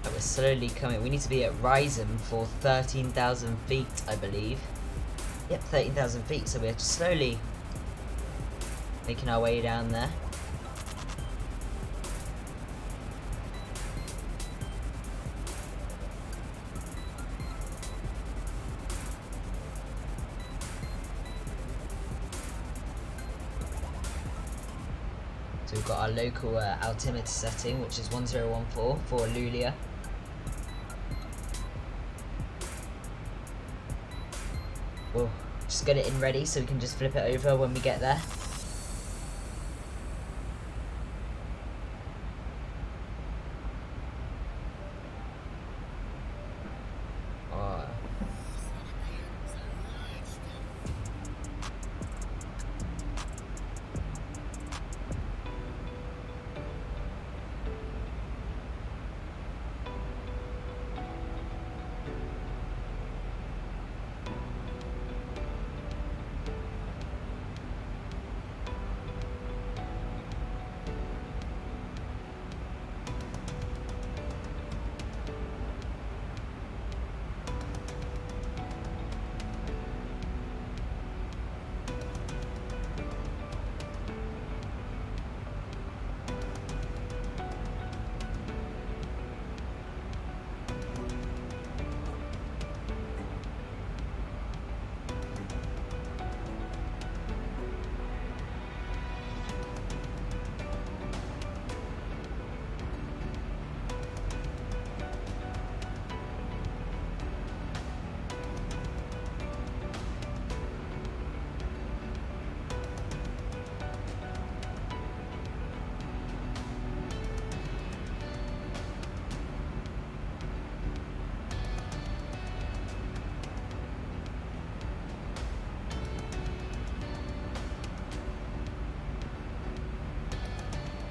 We're slowly coming. We need to be at Rysum for 13,000 feet, I believe. Yep, 13,000 feet. So we're slowly making our way down there. So we've got our local altimeter setting, which is 1014 for Luleå. We'll just get it in ready so we can just flip it over when we get there.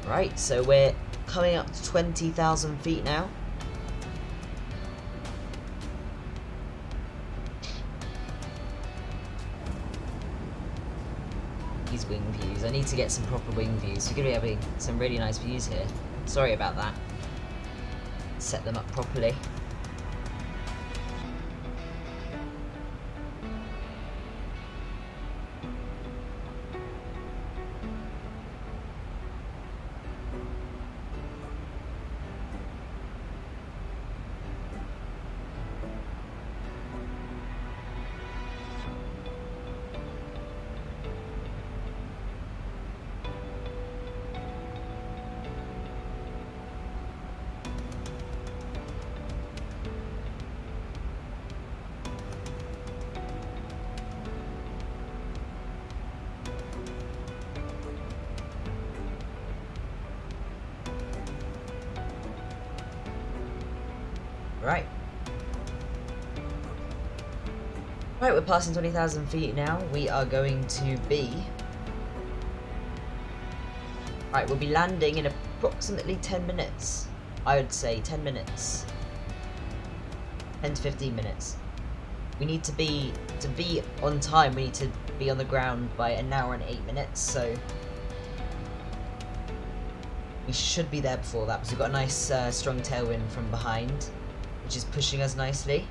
Right, so we're coming up to 20,000 feet now. need to get some proper wing views. You're going to be having some really nice views here. Sorry about that. Set them up properly. Right. Right, we're passing 20,000 feet now. We are going to be... Right, we'll be landing in approximately 10 minutes. I would say 10 minutes. 10 to 15 minutes. We need to be on time, we need to be on the ground by 1 hour and 8 minutes, so... We should be there before that, because we've got a nice strong tailwind from behind, which is pushing us nicely.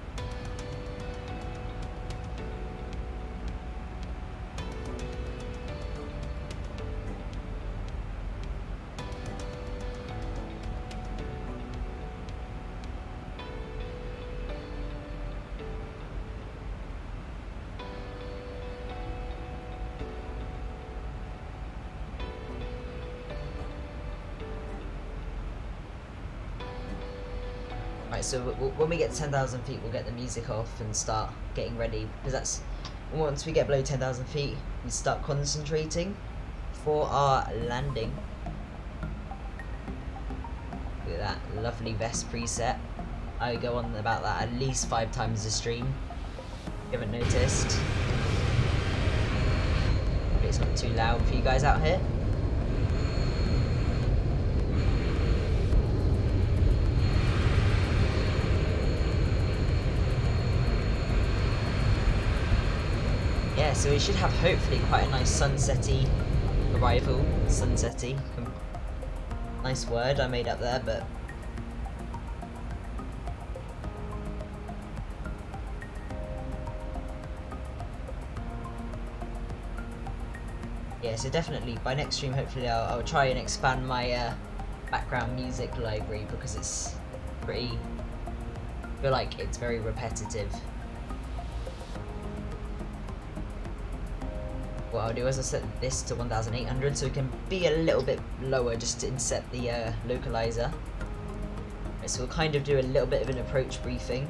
Right, so when we get to 10,000 feet, we'll get the music off and start getting ready, because that's, once we get below 10,000 feet, we start concentrating for our landing. Look at that lovely vest preset. I go on about that at least 5 times a stream, if you haven't noticed. Hopefully it's not too loud for you guys out here. Yeah, so we should have hopefully quite a nice sunsetty arrival. Sunsetty. Nice word I made up there, but... Yeah, so definitely by next stream hopefully I'll try and expand my background music library, because it's pretty... I feel like it's very repetitive. What I'll do is I'll set this to 1800 so it can be a little bit lower just to inset the localizer. Right, so we'll kind of do a little bit of an approach briefing.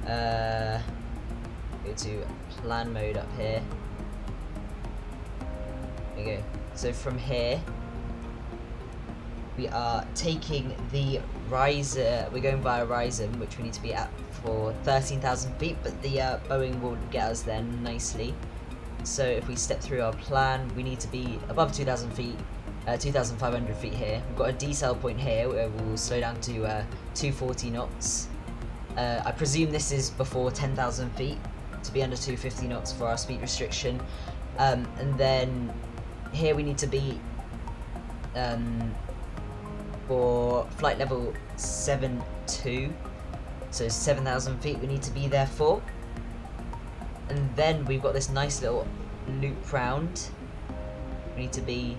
Go to plan mode up here. There we go. So from here we are taking the riser, we're going via Horizon, which we need to be at for 13,000 feet, but the Boeing will get us there nicely. So if we step through our plan, we need to be above 2,000 feet, 2,500 feet here. We've got a decel point here where we'll slow down to 240 knots. I presume this is before 10,000 feet, to be under 250 knots for our speed restriction. And then here we need to be for flight level 7.2, so 7,000 feet we need to be there for. And then we've got this nice little loop round. We need to be,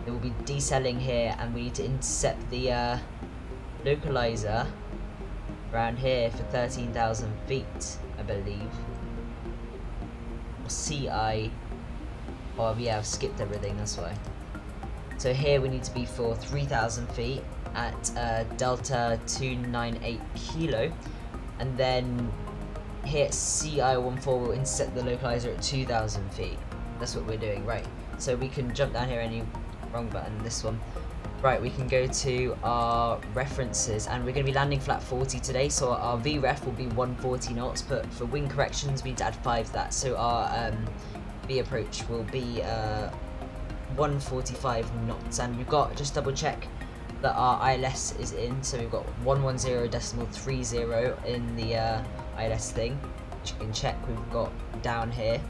it will be decelling here, and we need to intercept the localizer around here for 13,000 feet, I believe. Or CI, oh yeah, I've skipped everything, that's why. So here we need to be for 3,000 feet at Delta 298 kilo, and then here at CI14 we'll intercept the localizer at 2,000 feet. That's what we're doing, right? So we can jump down here, any wrong button, this one. Right, we can go to our references, and we're going to be landing flat 40 today, so our VREF will be 140 knots, but for wing corrections we need to add 5 to that, so our V approach will be 145 knots, and we've got, just double check that our ILS is in, so we've got 110.30 in the ILS thing, which you can check we've got down here.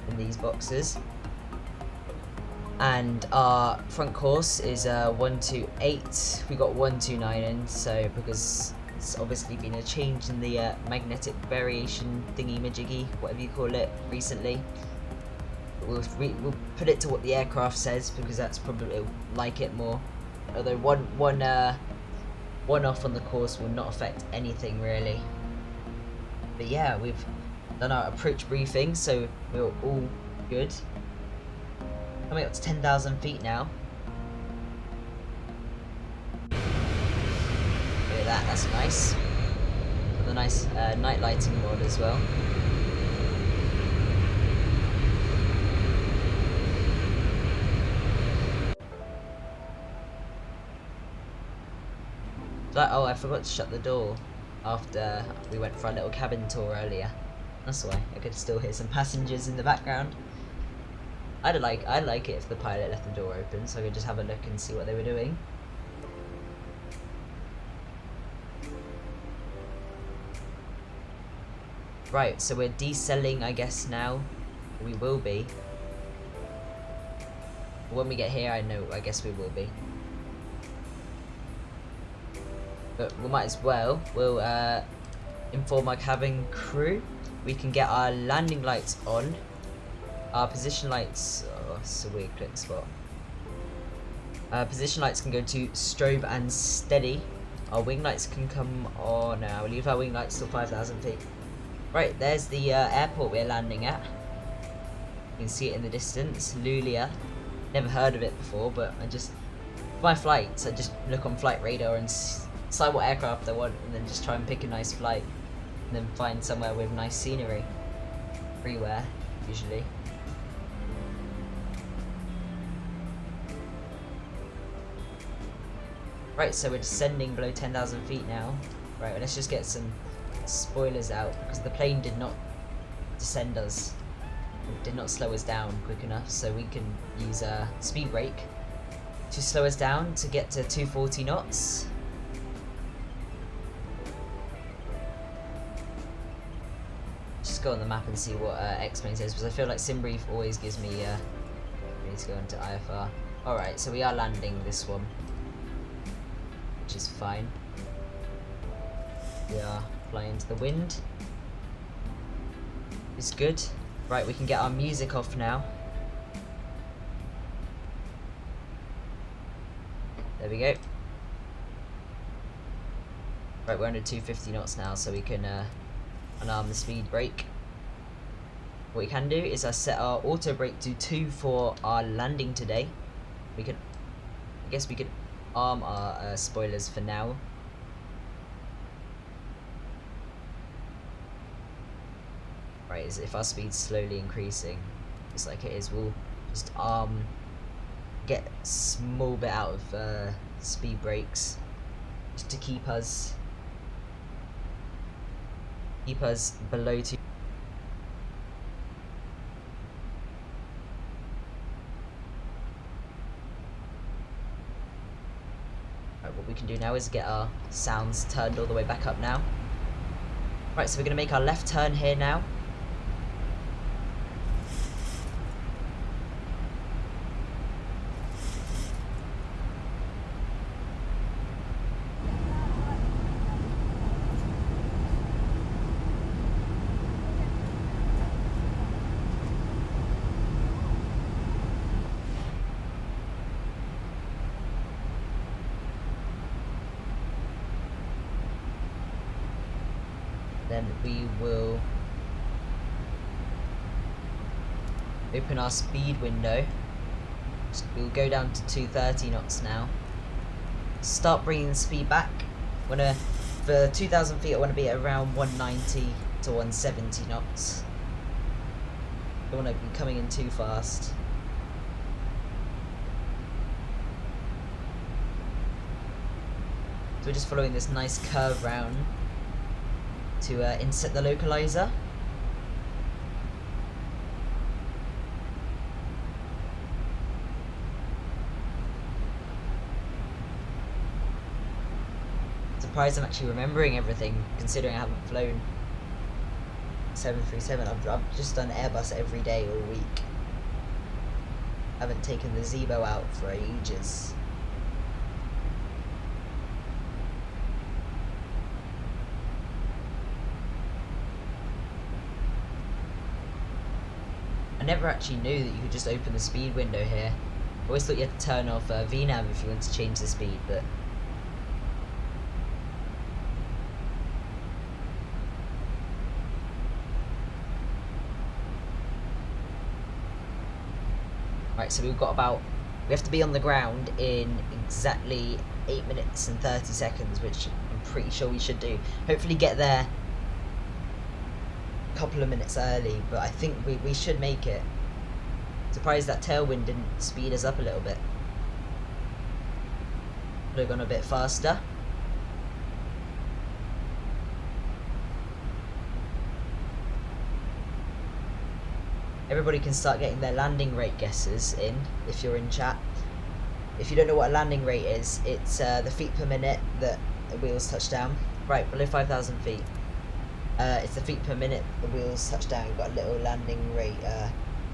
in these boxes. And our front course is 128. We got 129 in, so because it's obviously been a change in the magnetic variation thingy-majiggy, whatever you call it, recently. We'll put it to what the aircraft says, because that's probably like it more. Although one off on the course will not affect anything really. But yeah, we've done our approach briefing, so we're all good. Coming up to 10,000 feet now. Look at that, that's nice. Got the nice night lighting mod as well. Oh, I forgot to shut the door after we went for our little cabin tour earlier. That's why I could still hear some passengers in the background. I'd like it if the pilot left the door open, so I could just have a look and see what they were doing. Right, so we're decelling, I guess now. We will be. When we get here, I guess we will be. But we might as well. We'll inform our cabin crew. We can get our landing lights on. Our position lights. Oh, it's a weird click spot. Position lights can go to strobe and steady. Our wing lights can come on. No, we'll leave our wing lights till 5,000 feet. Right, there's the airport we're landing at. You can see it in the distance. Luleå. Never heard of it before, but my flights, I just look on flight radar and decide what aircraft I want, and then just try and pick a nice flight, and then find somewhere with nice scenery. Everywhere, usually. Right, so we're descending below 10,000 feet now. Right, well, let's just get some spoilers out, because the plane did not descend us. It did not slow us down quick enough, so we can use a speed brake to slow us down to get to 240 knots. Just go on the map and see what X-Plane says, because I feel like SimBrief always gives me we need to go into IFR. Alright, so we are landing this one, which is fine. We are flying into the wind. It's good. Right, we can get our music off now. There we go. Right, we're under 250 knots now, so we can unarm the speed brake. What we can do is set our auto brake to 2 for our landing today. I guess we could arm our spoilers for now. Right, is if our speed's slowly increasing, just like it is, we'll just get a small bit out of speed brakes, just to keep us below 2. Right, what we can do now is get our sounds turned all the way back up now. Right, so we're going to make our left turn here now. Then we will open our speed window. We'll go down to 230 knots now. Start bringing the speed back. For 2,000 feet, I want to be at around 190 to 170 knots. Don't want to be coming in too fast. So we're just following this nice curve round to inset the localizer. Surprised I'm actually remembering everything, considering I haven't flown 737. I've just done Airbus every day all week. Haven't taken the Zibo out for ages. I never actually knew that you could just open the speed window here. I always thought you had to turn off VNAV if you want to change the speed, but... Right, so we have to be on the ground in exactly 8 minutes and 30 seconds, which I'm pretty sure we should do. Hopefully get there a couple of minutes early, but I think we should make it. Surprised that tailwind didn't speed us up a little bit. Could have gone a bit faster. Everybody can start getting their landing rate guesses in if you're in chat. If you don't know what a landing rate is, it's the feet per minute that the wheels touch down. Right, below 5,000 feet. It's the feet per minute the wheels touch down. You've got a little landing rate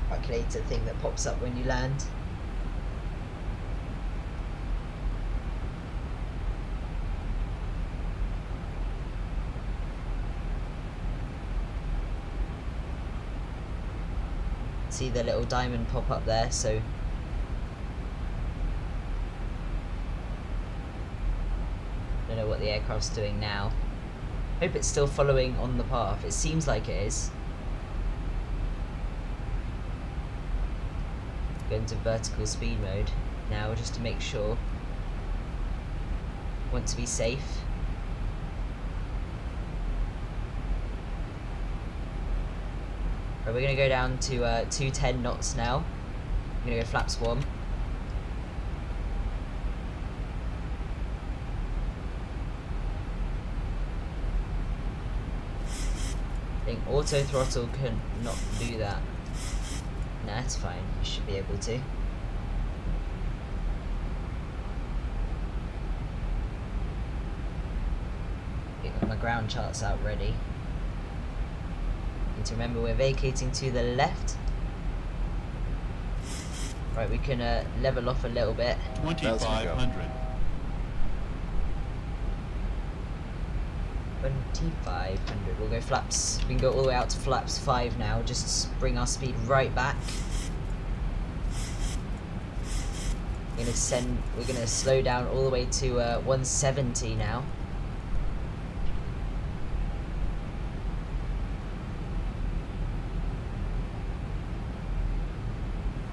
calculator thing that pops up when you land. See the little diamond pop up there, so don't know what the aircraft's doing now. Hope it's still following on the path. It seems like it is. Go into vertical speed mode now just to make sure. Want to be safe. Right, we're going to go down to 210 knots now. I'm going to go flaps 1. I think auto throttle can not do that. Nah, it's fine. You should be able to. Got my ground charts out ready. Need to remember we're vacating to the left. Right, we can level off a little bit. 2,500. 2,500. We'll go flaps. We can go all the way out to flaps 5 now. Just bring our speed right back. We're gonna slow down all the way to 170 now.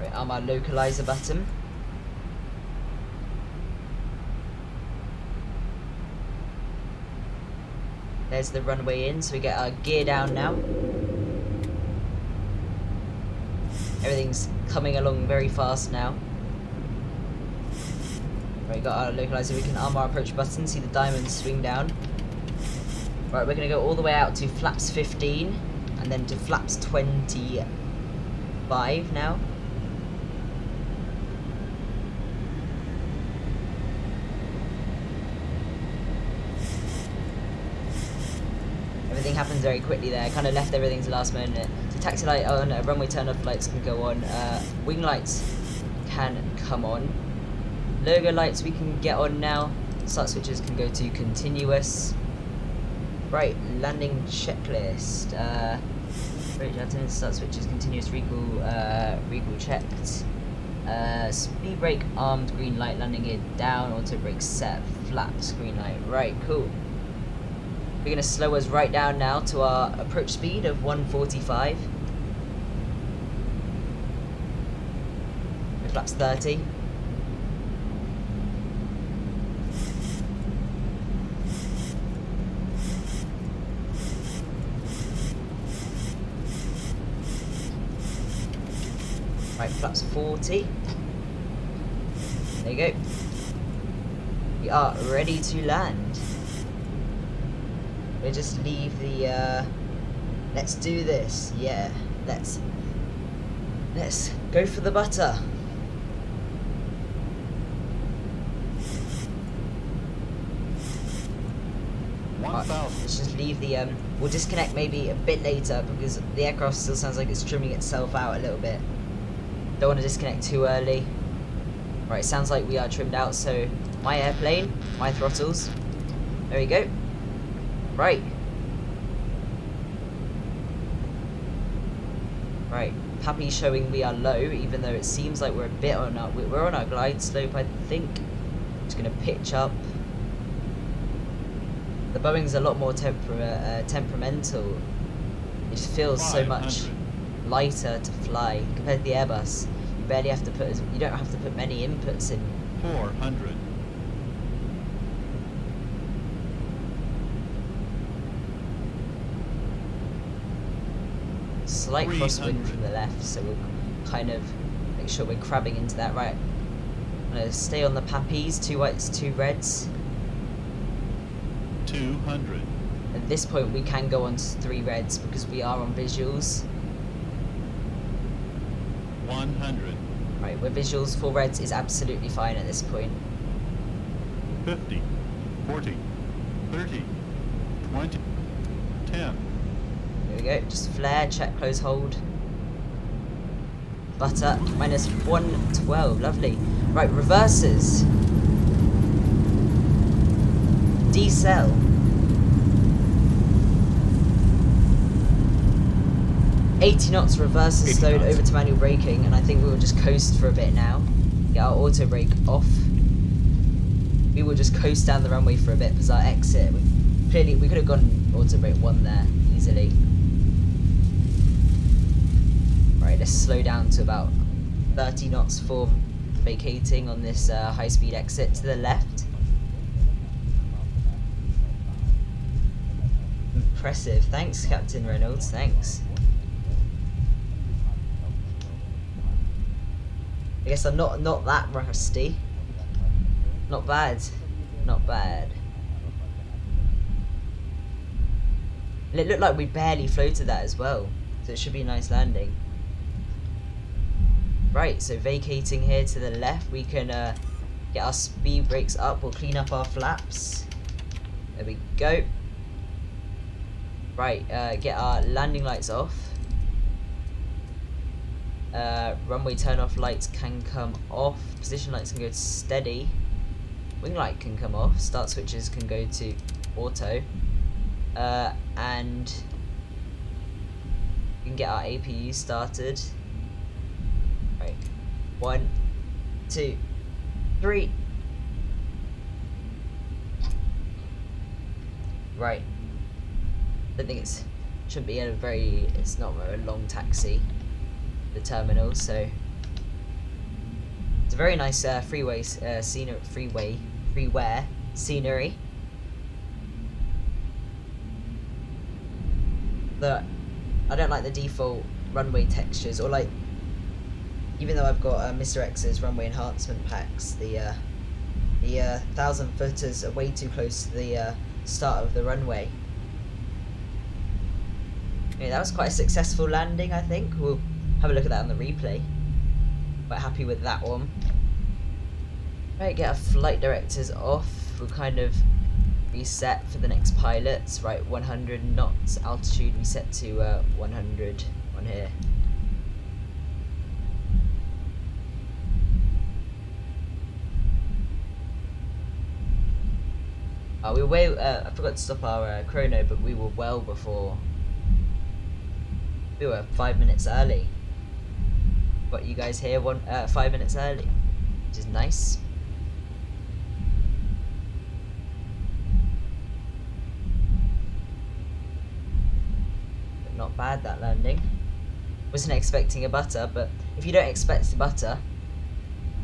Right, arm our localizer button. There's the runway in, so we get our gear down now. Everything's coming along very fast now. Right, got our localizer, we can arm our approach button, see the diamonds swing down. Right, we're going to go all the way out to flaps 15, and then to flaps 25 now. Everything happens very quickly there. Kind of left everything to the last minute. So taxi light on, runway turn off lights can go on. Wing lights can come on. Logo lights we can get on now. Start switches can go to continuous. Right, landing checklist. Start switches continuous recall. Recall checked. Speed brake armed, green light, landing gear down, auto brake set, flaps, green light. Right, cool. We're going to slow us right down now to our approach speed of 145. With flaps 30. Right, flaps 40. There you go. We are ready to land. We'll just leave the, let's do this, yeah, let's go for the butter. Right, let's just leave the We'll disconnect maybe a bit later because the aircraft still sounds like it's trimming itself out a little bit. Don't want to disconnect too early. Right, sounds like we are trimmed out, so my airplane, my throttles. There we go. Right. Right, Pappy showing we are low, even though it seems like we're a bit on our glide slope, I think. Just gonna pitch up. The Boeing's a lot more temperamental. It just feels so much lighter to fly compared to the Airbus. You barely have to you don't have to put many inputs in. 400. Slight crosswind from the left, so we'll kind of make sure we're crabbing into that. Right, I'm gonna stay on the Pappies, 2 whites, 2 reds. 200. At this point we can go on to 3 reds because we are on visuals. 100. Right, we're visuals, 4 reds is absolutely fine at this point. 50. 40. 30. 20. 10. There we go, just flare, check, close, hold. Butter, minus 112, lovely. Right, reverses. Decel. $80 knots, reverses 80 slowed knots. over to manual braking, and I think we will just coast for a bit now. Get our auto brake off. We will just coast down the runway for a bit because our exit, we could have gone auto brake 1 there easily. Right, let's slow down to about 30 knots for vacating on this high speed exit to the left. Impressive, thanks Captain Reynolds, thanks. I guess I'm not that rusty. Not bad. Not bad. And it looked like we barely floated that as well. So it should be a nice landing. Right, so vacating here to the left, we can get our speed brakes up. We'll clean up our flaps. There we go. Right, get our landing lights off. Runway turn off lights can come off. Position lights can go to steady. Wing light can come off. Start switches can go to auto. And we can get our APU started. Right. 1, 2, 3. Right. I think shouldn't be it's not a long taxi. The terminal, so it's a very nice freeway scenery. But I don't like the default runway textures, or like, even though I've got Mr. X's runway enhancement packs, the 1,000 footers are way too close to the start of the runway. Yeah, that was quite a successful landing, I think. We'll have a look at that on the replay. Quite happy with that one. Right, get our flight directors off. We'll kind of reset for the next pilots. Right, 100 knots altitude. We set to 100 on here. We were way. I forgot to stop our chrono, but we were well before. We were 5 minutes early. Got you guys here 5 minutes early, which is nice. But not bad, that landing. Wasn't expecting a butter, but if you don't expect a butter,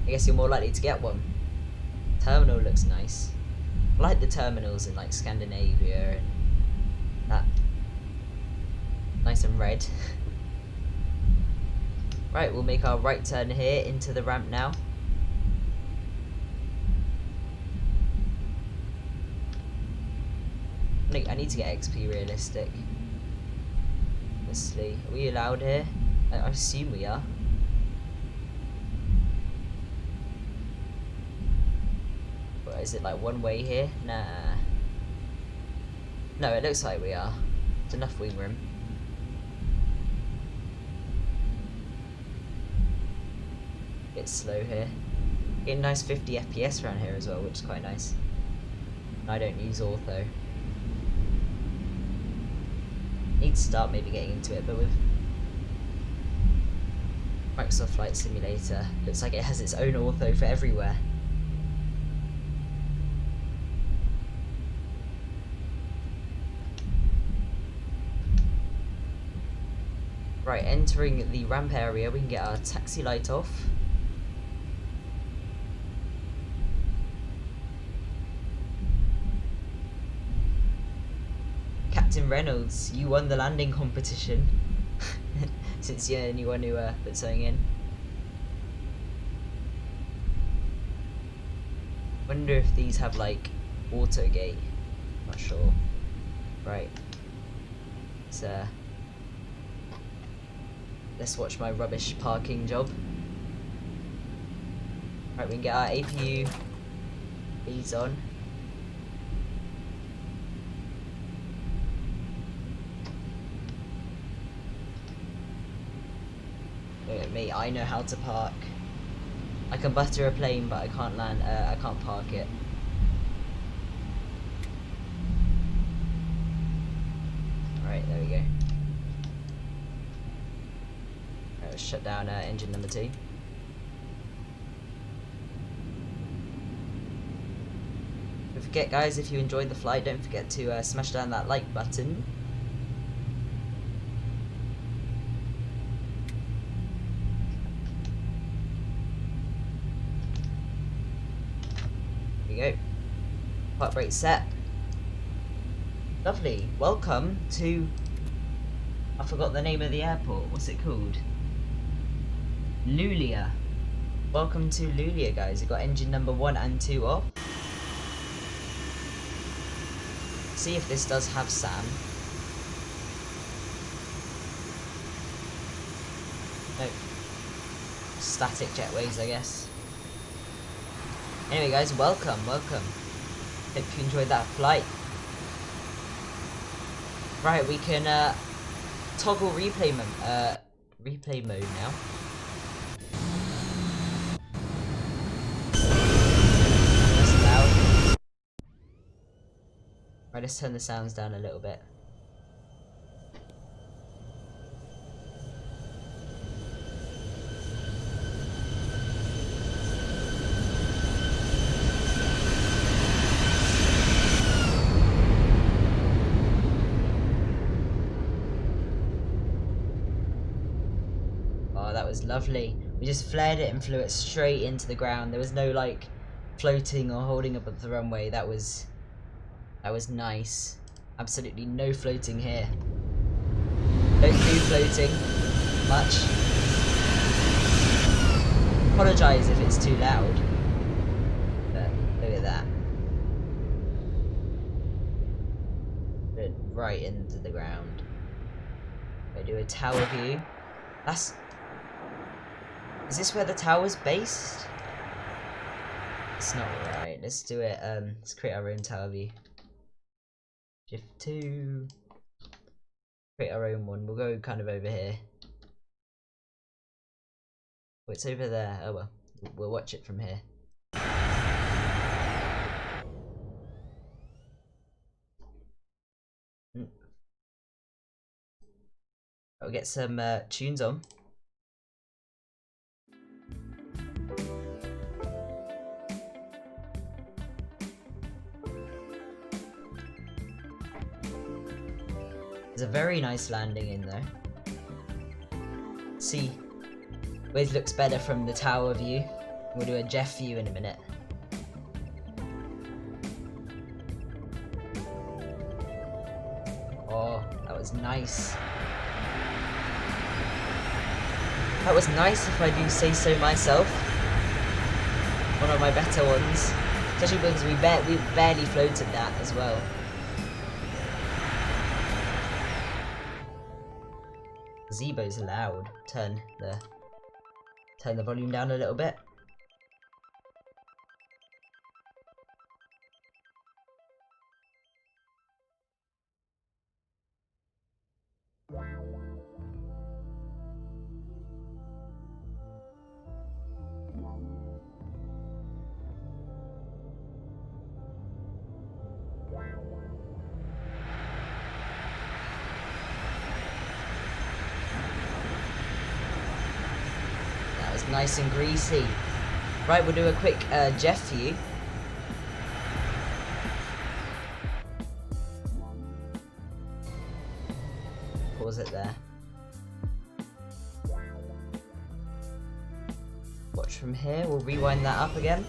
I guess you're more likely to get one. Terminal looks nice. I like the terminals in like Scandinavia and that. Nice and red. Right, we'll make our right turn here into the ramp now. I need to get XP realistic. Honestly, are we allowed here? I assume we are. But is it like one way here? Nah. No, it looks like we are. It's enough wing room. Bit slow here. Getting nice 50 FPS around here as well, which is quite nice. And I don't use ortho. Need to start maybe getting into it, but with Microsoft Flight Simulator, looks like it has its own ortho for everywhere. Right, entering the ramp area, we can get our taxi light off. Captain Reynolds, you won the landing competition. Since you're the only one who put something in. Wonder if these have like auto gate. Not sure. Right. Let's watch my rubbish parking job. Right, we can get our APU B's on. Look at me, I know how to park. I can butter a plane, but I can't land. I can't park it. Right, there we go. Right, let's shut down engine number 2. Don't forget, guys, if you enjoyed the flight, don't forget to smash down that like button. There we go. Park brake set. Lovely. Welcome to... I forgot the name of the airport. What's it called? Luleå. Welcome to Luleå, guys. We've got engine number 1 and 2 off. See if this does have SAM. Nope. Static jetways, I guess. Anyway, guys, welcome. Hope you enjoyed that flight. Right, we can toggle replay mode now. That's loud. Right, let's turn the sounds down a little bit. Oh, that was lovely. We just flared it and flew it straight into the ground. There was no like floating or holding up the runway. That was nice. Absolutely no floating here. Don't do floating much. Apologise if it's too loud. But look at that. Put it right into the ground. I do a tower view. Is this where the tower's based? It's not right. Let's do it. Let's create our own tower view. Shift 2. Create our own one. We'll go kind of over here. Oh, it's over there. Oh well. We'll watch it from here. I'll get some tunes on. There's a very nice landing in there. See, always looks better from the tower view. We'll do a Jeff view in a minute. Oh, that was nice. That was nice, if I do say so myself. One of my better ones. Especially because we barely floated that as well. Zibo's loud. Turn the volume down a little bit. Nice and greasy. Right, we'll do a quick Jeff for you. Pause it there. Watch from here, we'll rewind that up again.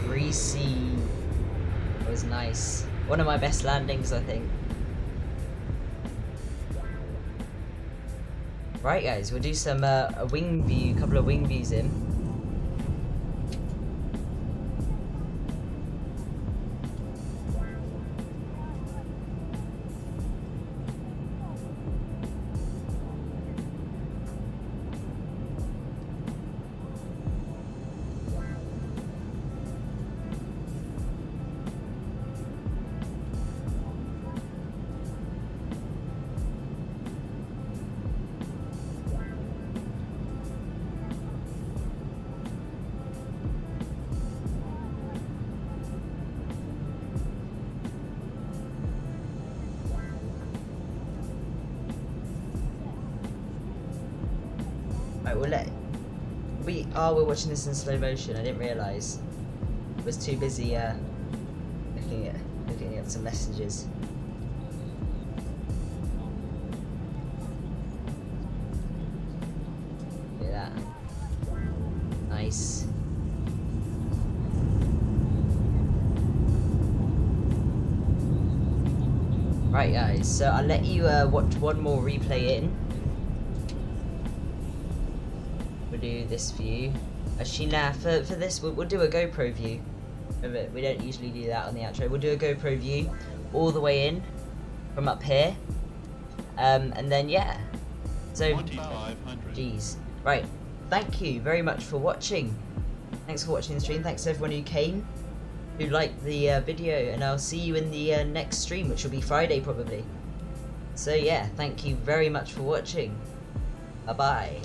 Greasy. That was nice. One of my best landings, I think. Right guys, we'll do some a wing view, couple of wing views in. Right, we're watching this in slow motion. I didn't realise. I was too busy looking at some messages. Look at that. Nice. Right guys, so I'll let you watch one more replay in. We'll do this view. Actually, nah, for this we'll do a GoPro view. We don't usually do that on the outro. We'll do a GoPro view all the way in from up here. And then yeah. So 2,500. geez. Right. Thank you very much for watching. Thanks for watching the stream. Thanks to everyone who came, who liked the video, and I'll see you in the next stream, which will be Friday probably. So yeah, thank you very much for watching. Bye bye.